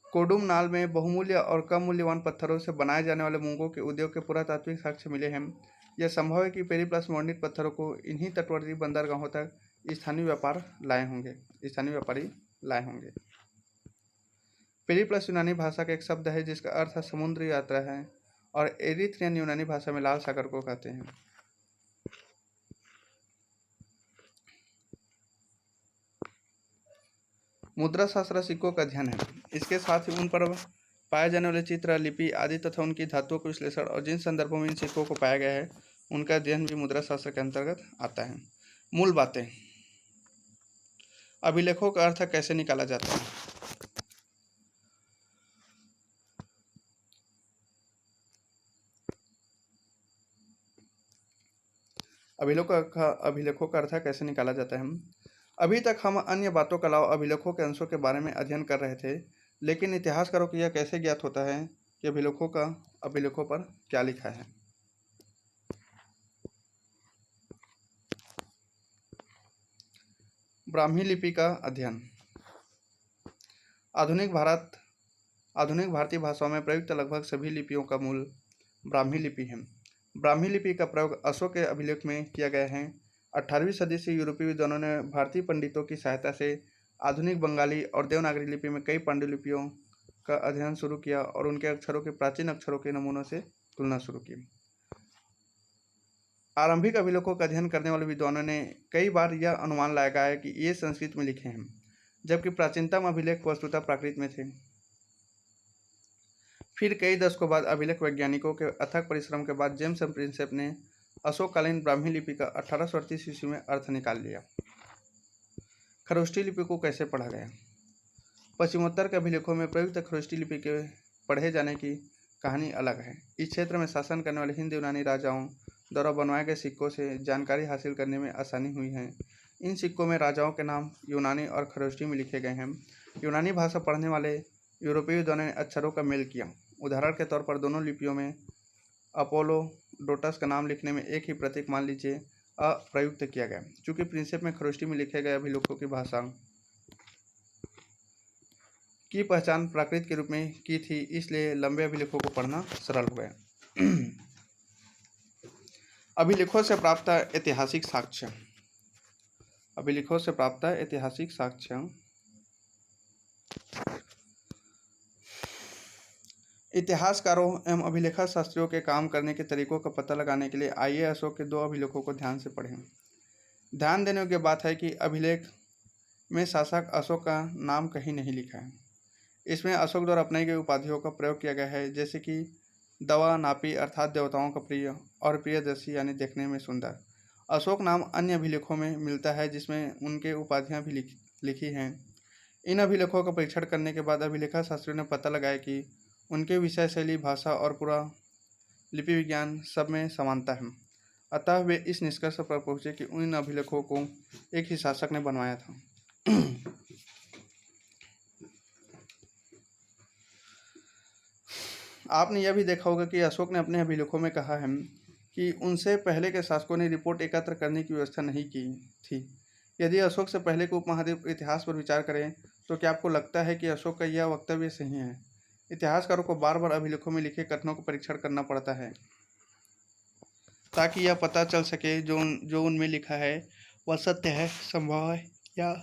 कोडुमनाल में बहुमूल्य और कम मूल्यवान पत्थरों से बनाए जाने वाले मूंगों के उद्योग के पुरातात्विक साक्ष्य मिले हैं। यह संभव है कि पेरिप्लस वर्णित पत्थरों को इन्हीं तटवर्ती बंदरगाहों तक स्थानीय व्यापारी लाए होंगे। पेरिप्लस यूनानी भाषा का एक शब्द है जिसका अर्थ समुद्र यात्रा है, और एरिथ्रियन यूनानी भाषा में लाल सागर को कहते हैं। मुद्रा शास्त्र सिक्कों का अध्ययन है। इसके साथ ही उन पर पाए जाने वाले चित्र, लिपि आदि तथा उनकी धातुओं का विश्लेषण और जिन संदर्भों में इन सिक्कों को पाया गया है उनका अध्ययन भी मुद्रा शास्त्र के अंतर्गत आता है। मूल बातें। अभिलेखों का अर्थ कैसे निकाला जाता है? अभिलेखों का अर्थ कैसे निकाला जाता है? अभी तक हम अन्य बातों के अलावा अभिलेखों के अंशों के बारे में अध्ययन कर रहे थे, लेकिन इतिहासकारों को यह कैसे ज्ञात होता है कि अभिलेखों पर क्या लिखा है? ब्राह्मी लिपि का अध्ययन। आधुनिक भारतीय भाषाओं में प्रयुक्त लगभग सभी लिपियों का मूल ब्राह्मी लिपि है। ब्राह्मी लिपि का प्रयोग अशोक के अभिलेख में किया गया है। 18वीं सदी से यूरोपीय विद्वानों ने भारतीय पंडितों की सहायता से आधुनिक बंगाली और देवनागरी लिपि में कई पांडुलिपियों का अध्ययन शुरू किया और उनके अक्षरों के प्राचीन अक्षरों के नमूनों से तुलना शुरू की। आरंभिक अभिलेखों का अध्ययन करने वाले विद्वानों ने कई बार यह अनुमान लगाया कि ये संस्कृत में लिखे हैं, जबकि प्राचीनतम अभिलेख वस्तुतः प्राकृत में थे। फिर कई दशकों बाद अभिलेख वैज्ञानिकों के अथक परिश्रम के बाद जेम्स प्रिंसेप ने अशोककालीन ब्राह्मी लिपि का 1838 ईस्वी में अर्थ निकाल लिया। खरोष्टी लिपि को कैसे पढ़ा गया? पश्चिमोत्तर के अभिलेखों में प्रयुक्त खरोष्टी लिपि के पढ़े जाने की कहानी अलग है। इस क्षेत्र में शासन करने वाले हिंद यूनानी राजाओं द्वारा बनवाए गए सिक्कों से जानकारी हासिल करने में आसानी हुई है। इन सिक्कों में राजाओं के नाम यूनानी और खरोष्टी में लिखे गए हैं। यूनानी भाषा पढ़ने वाले यूरोपीय विद्वानों ने अक्षरों का मेल किया। उदाहरण के तौर पर दोनों लिपियों में अपोलोडोटस का नाम लिखने में एक ही प्रतीक मान लीजिए प्रयुक्त किया गया। चूंकि प्रिंसेप में खरोष्टी में लिखे गए अभिलेखों की भाषा की पहचान प्राकृत के रूप में की थी, इसलिए लंबे अभिलेखों को पढ़ना सरल हो गया। अभिलेखों से प्राप्त ऐतिहासिक साक्ष्य। अभिलेखों से प्राप्त ऐतिहासिक साक्ष्य। इतिहासकारों एवं अभिलेखा शास्त्रियों के काम करने के तरीकों का पता लगाने के लिए आइए अशोक के 2 अभिलेखों को ध्यान से पढ़ें। ध्यान देने योग्य बात है कि अभिलेख में शासक अशोक का नाम कहीं नहीं लिखा है। इसमें अशोक द्वारा अपनाई गई उपाधियों का प्रयोग किया गया है, जैसे कि दवा नापी अर्थात देवताओं का प्रिय और प्रियदर्शी यानी देखने में सुंदर। अशोक नाम अन्य अभिलेखों में मिलता है जिसमें उनके उपाधियां भी लिखी हैं। इन अभिलेखों का परीक्षण करने के बाद अभिलेखा शास्त्रियों ने पता लगाया कि उनके विषय शैली, भाषा और पूरा लिपि विज्ञान सब में समानता है। अतः वे इस निष्कर्ष पर पहुंचे कि उन अभिलेखों को एक ही शासक ने बनवाया था। आपने यह भी देखा होगा कि अशोक ने अपने अभिलेखों में कहा है कि उनसे पहले के शासकों ने रिपोर्ट एकत्र करने की व्यवस्था नहीं की थी। यदि अशोक से पहले के उपमहाद्वीप इतिहास पर विचार करें तो क्या आपको लगता है कि अशोक का यह वक्तव्य सही है? इतिहासकारों को बार बार अभिलेखों में लिखे कथनों का परीक्षण करना पड़ता है ताकि यह पता चल सके जो उनमें लिखा है वह सत्य है, संभव है या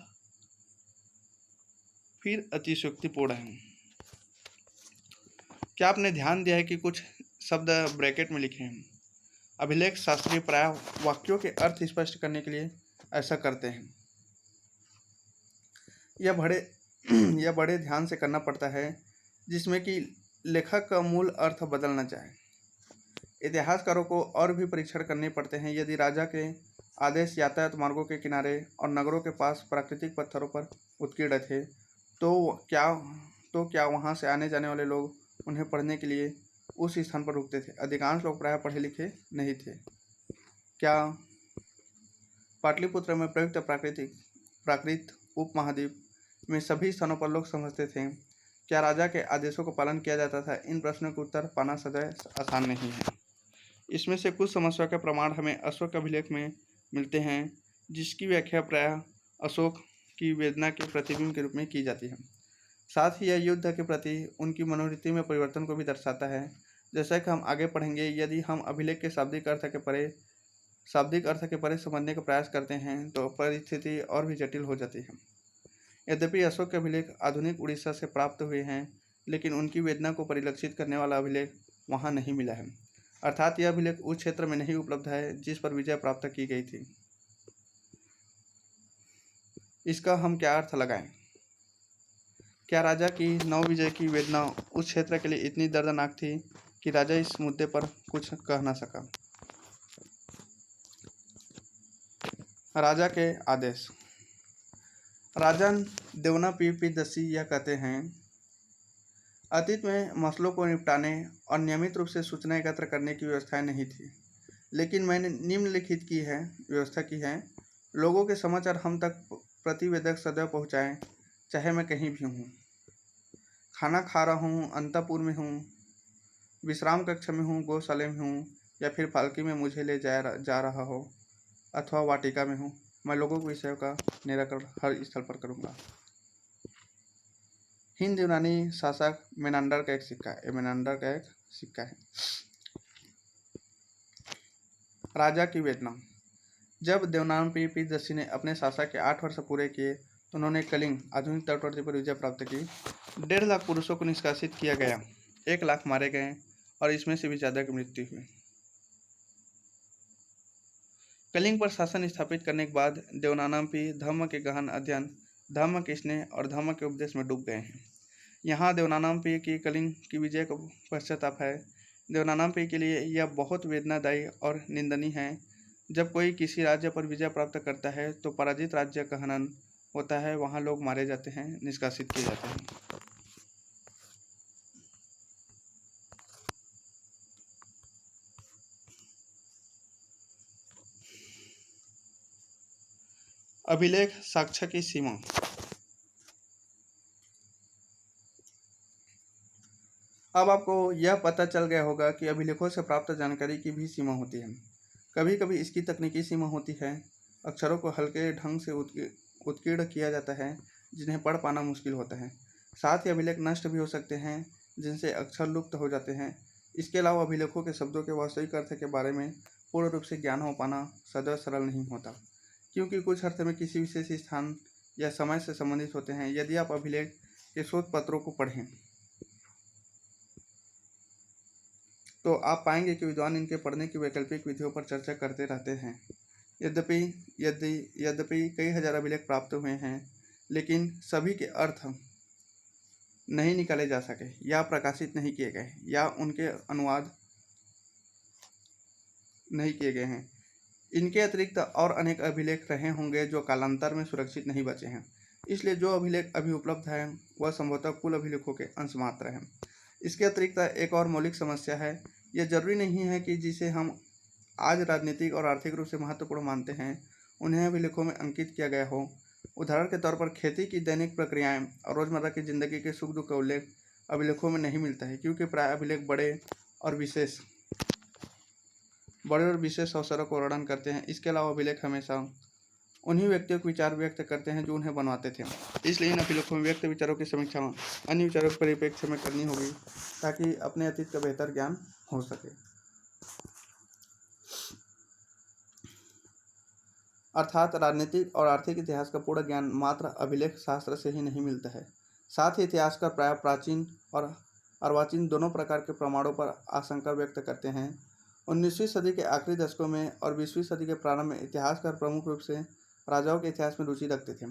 फिर अतिशयोक्तिपूर्ण है। क्या आपने ध्यान दिया है कि कुछ शब्द ब्रैकेट में लिखे हैं? अभिलेख शास्त्री प्रायः वाक्यों के अर्थ स्पष्ट करने के लिए ऐसा करते हैं। यह बड़े ध्यान से करना पड़ता है, जिसमें कि लेखक का मूल अर्थ बदल न जाए। इतिहासकारों को और भी परीक्षण करने पड़ते हैं। यदि राजा के आदेश यातायात मार्गों के किनारे और नगरों के पास प्राकृतिक पत्थरों पर उत्कीर्ण थे, तो क्या वहां से आने जाने वाले लोग उन्हें पढ़ने के लिए उस स्थान पर रुकते थे? अधिकांश लोग प्रायः पढ़े लिखे नहीं थे। क्या पाटलिपुत्र में प्रयुक्त प्राकृत उपमहाद्वीप में सभी स्थानों पर लोग समझते थे? क्या राजा के आदेशों का पालन किया जाता था? इन प्रश्नों के उत्तर पाना सदैव आसान नहीं है। इसमें से कुछ समस्या के प्रमाण हमें अशोक के अभिलेख में मिलते हैं, जिसकी व्याख्या प्रायः अशोक की वेदना के प्रतिबिंब के रूप में की जाती है। साथ ही यह युद्ध के प्रति उनकी मनोवृत्ति में परिवर्तन को भी दर्शाता है। जैसा कि हम आगे पढ़ेंगे, यदि हम अभिलेख के शाब्दिक अर्थ के परे समझने का प्रयास करते हैं तो परिस्थिति और भी जटिल हो जाती है। यद्यपि अशोक के अभिलेख आधुनिक उड़ीसा से प्राप्त हुए हैं, लेकिन उनकी वेदना को परिलक्षित करने वाला अभिलेख वहां नहीं मिला है। अर्थात यह अभिलेख उस क्षेत्र में नहीं उपलब्ध है जिस पर विजय प्राप्त की गई थी। इसका हम क्या अर्थ लगाएं? क्या राजा की नव विजय की वेदना उस क्षेत्र के लिए इतनी दर्दनाक थी कि राजा इस मुद्दे पर कुछ कह न सका? राजा के आदेश। राजन देवनापिपिदस्सी यह कहते हैं, अतीत में मसलों को निपटाने और नियमित रूप से सूचना एकत्र करने की व्यवस्थाएं नहीं थी, लेकिन मैंने निम्नलिखित व्यवस्था की है। लोगों के समाचार हम तक प्रतिवेदक सदैव पहुँचाएँ, चाहे मैं कहीं भी हूँ। खाना खा रहा हूँ, अंतःपुर में हूँ, विश्राम कक्ष में हूँ, गौशाले में हूँ, या फिर पालकी में मुझे ले जा रहा हो, अथवा वाटिका में हूँ, मैं लोगों के विषयों का निराकरण हर स्थल पर करूँगा। हिंद यूनानी शासक मेनांडर का एक सिक्का है। राजा की वेदना। जब देवनापिपिदस्सी ने अपने शासक के 8 वर्ष पूरे किए तो उन्होंने कलिंग आधुनिक तटवर्ती पर विजय प्राप्त की। 1.5 लाख पुरुषों को निष्कासित किया गया, 1 लाख मारे गए और इसमें से भी ज़्यादा की मृत्यु हुई। कलिंग पर शासन स्थापित करने के बाद देवनानाम्पी धर्म के गहन अध्ययन, धर्म के स्नेह और धर्म के उपदेश में डूब गए हैं। यहाँ देवनानाम्पी की कलिंग की विजय का पश्चाताप है। देवनानाम्पी के लिए यह बहुत वेदनादायी और निंदनीय है। जब कोई किसी राज्य पर विजय प्राप्त करता है तो पराजित राज्य का हनन होता है, वहाँ लोग मारे जाते हैं, निष्कासित किए जाते हैं। अभिलेख साक्ष्य की सीमा। अब आपको यह पता चल गया होगा कि अभिलेखों से प्राप्त जानकारी की भी सीमा होती है। कभी कभी इसकी तकनीकी सीमा होती है। अक्षरों को हल्के ढंग से उत्कीर्ण किया जाता है, जिन्हें पढ़ पाना मुश्किल होता है। साथ ही अभिलेख नष्ट भी हो सकते हैं, जिनसे अक्षर लुप्त हो जाते हैं। इसके अलावा अभिलेखों के शब्दों के वास्तविक अर्थ के बारे में पूर्ण रूप से ज्ञान हो पाना सदैव सरल नहीं होता, क्योंकि कुछ अर्थ में किसी विशेष स्थान या समय से संबंधित होते हैं। यदि आप अभिलेख के शोध पत्रों को पढ़ें तो आप पाएंगे कि विद्वान इनके पढ़ने की वैकल्पिक विधियों पर चर्चा करते रहते हैं। यद्यपि कई हजार अभिलेख प्राप्त हुए हैं, लेकिन सभी के अर्थ नहीं निकाले जा सके या प्रकाशित नहीं किए गए या उनके अनुवाद नहीं किए गए हैं। इनके अतिरिक्त और अनेक अभिलेख रहे होंगे जो कालांतर में सुरक्षित नहीं बचे हैं। इसलिए जो अभिलेख अभी उपलब्ध है वह संभवतः कुल अभिलेखों के अंश मात्र है। इसके अतिरिक्त एक और मौलिक समस्या है। यह जरूरी नहीं है कि जिसे हम आज राजनीतिक और आर्थिक रूप से महत्वपूर्ण मानते हैं उन्हें अभिलेखों में अंकित किया गया हो। उदाहरण के तौर पर खेती की दैनिक प्रक्रियाएं और रोजमर्रा की जिंदगी के सुख दुख का उल्लेख अभिलेखों में नहीं मिलता है, क्योंकि प्राय अभिलेख बड़े और विशेष अवसरों को वर्णन करते हैं। इसके अलावा अभिलेख हमेशा उन्हीं व्यक्तियों के विचार व्यक्त करते हैं जो उन्हें बनवाते थे। इसलिए इन अभिलेखों में व्यक्त विचारों की समीक्षा अन्य विचारों के परिप्रेक्ष्य में करनी होगी, ताकि अपने अतीत का बेहतर ज्ञान हो सके। अर्थात राजनीतिक और आर्थिक इतिहास का पूर्ण ज्ञान मात्र अभिलेख शास्त्र से ही नहीं मिलता है। साथ ही इतिहासकार प्राय प्राचीन और अर्वाचीन दोनों प्रकार के प्रमाणों पर आशंका व्यक्त करते हैं। 19वीं सदी के आखिरी दशकों में और 20वीं सदी के प्रारंभ में इतिहासकार प्रमुख रूप से राजाओं के इतिहास में रुचि रखते थे।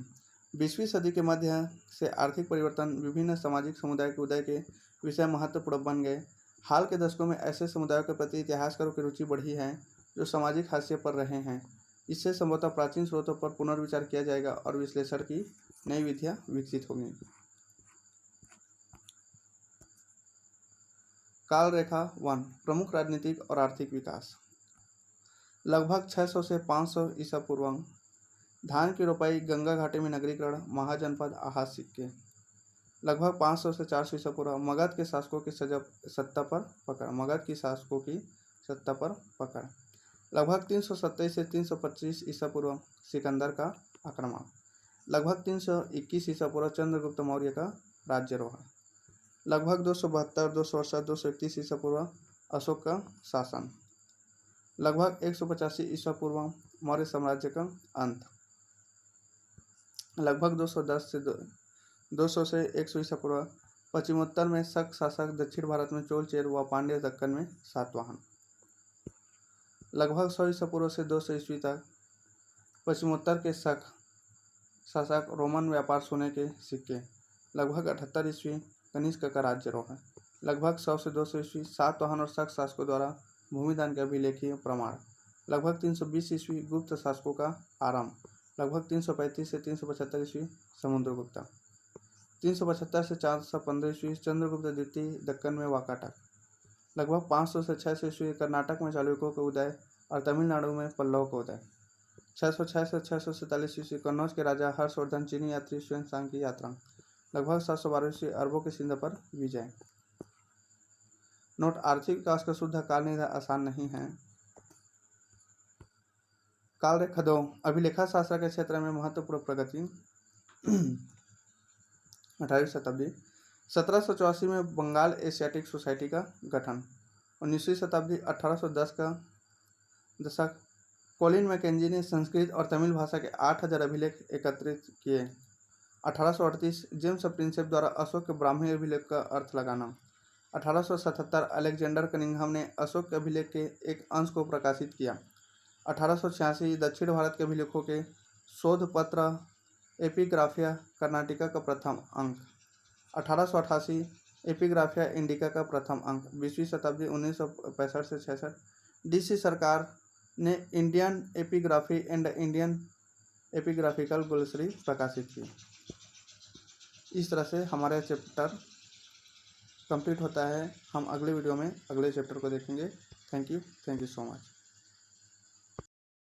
20वीं सदी के मध्य से आर्थिक परिवर्तन, विभिन्न सामाजिक समुदाय के उदय के विषय महत्वपूर्ण बन गए। हाल के दशकों में ऐसे समुदायों के प्रति इतिहासकारों की रुचि बढ़ी है जो सामाजिक हाशिए पर रहे हैं। इससे संभवतः प्राचीन स्रोतों पर पुनर्विचार किया जाएगा और विश्लेषण की नई विधियाँ विकसित होंगी। काल रेखा 1, प्रमुख राजनीतिक और आर्थिक विकास। लगभग 600 से 500 ईसा पूर्व धान की रोपाई, गंगा घाटी में नगरीकरण, महाजनपद, आहाज सिक्के। लगभग 500 से 400 ईसा पूर्व मगध के शासकों की सत्ता पर पकड़। लगभग 327 से 325 ईसा पूर्व सिकंदर का आक्रमण। लगभग 321 ईसा पूर्व चंद्रगुप्त मौर्य का राज्यारोहण। लगभग 231 ईसा पूर्व अशोक का शासन। लगभग 185 ईसा पूर्व मौर्य साम्राज्य का अंत। लगभग 200 से 100 ईसा पूर्व पश्चिमोत्तर में शक शासक, दक्षिण भारत में चोल चेर व पांड्य, दक्कन में सातवाहन। लगभग 100 ईसा पूर्व से 200 ईस्वी तक पश्चिमोत्तर के शक शासक, रोमन व्यापार, सोने के सिक्के। लगभग 78 ईस्वी कनिष्क का राज्यारोहण। लगभग 100 से 200 ईस्वी सातवाहन और शक शासकों द्वारा भूमिदान के अभिलेखीय प्रमाण। लगभग 320 ईस्वी गुप्त शासकों का आरंभ। लगभग 335 से 375 ईस्वी समुद्रगुप्त। 375 से 415 ईस्वी चंद्रगुप्त द्वितीय दक्कन में वाकाटक। लगभग 500 से 600 ईस्वी कर्नाटक में चालुक्यों का उदय और तमिलनाडु में पल्लव का उदय। 606 से 647 ईस्वी कन्नौज के राजा हर्षवर्धन चीनी यात्री ह्वेनसांग की यात्रा। लगभग 712 ईस्वी अरबों के सिंध पर विजय। नोट: आर्थिक विकास का शुद्ध काल निर्धारण आसान नहीं है। काल रेखा 2, अभिलेखा शास्त्र के क्षेत्र में महत्वपूर्ण प्रगति। 18वीं शताब्दी। 1784 में बंगाल एशियाटिक सोसाइटी का गठन। 19वीं शताब्दी 1810 का दशक कॉलिन मैकेंजी ने संस्कृत और तमिल भाषा के 8000 अभिलेख एकत्रित किए। 1838 जेम्स प्रिंसेप द्वारा अशोक के ब्राह्मी अभिलेख का अर्थ लगाना। 1877 अलेक्जेंडर कनिंघम ने अशोक के अभिलेख के एक अंश को प्रकाशित किया। 1886 दक्षिण भारत के अभिलेखों के शोध पत्र एपिग्राफिया कर्नाटिका का प्रथम अंक। 1888 एपिग्राफिया इंडिका का प्रथम अंक। 20वीं शताब्दी 1965 से 66 डीसी सरकार ने Indian epigraphy and Indian epigraphical glossary प्रकाशित की। इस तरह से हमारा चैप्टर कंप्लीट होता है। हम अगले वीडियो में अगले चैप्टर को देखेंगे। Thank you so much.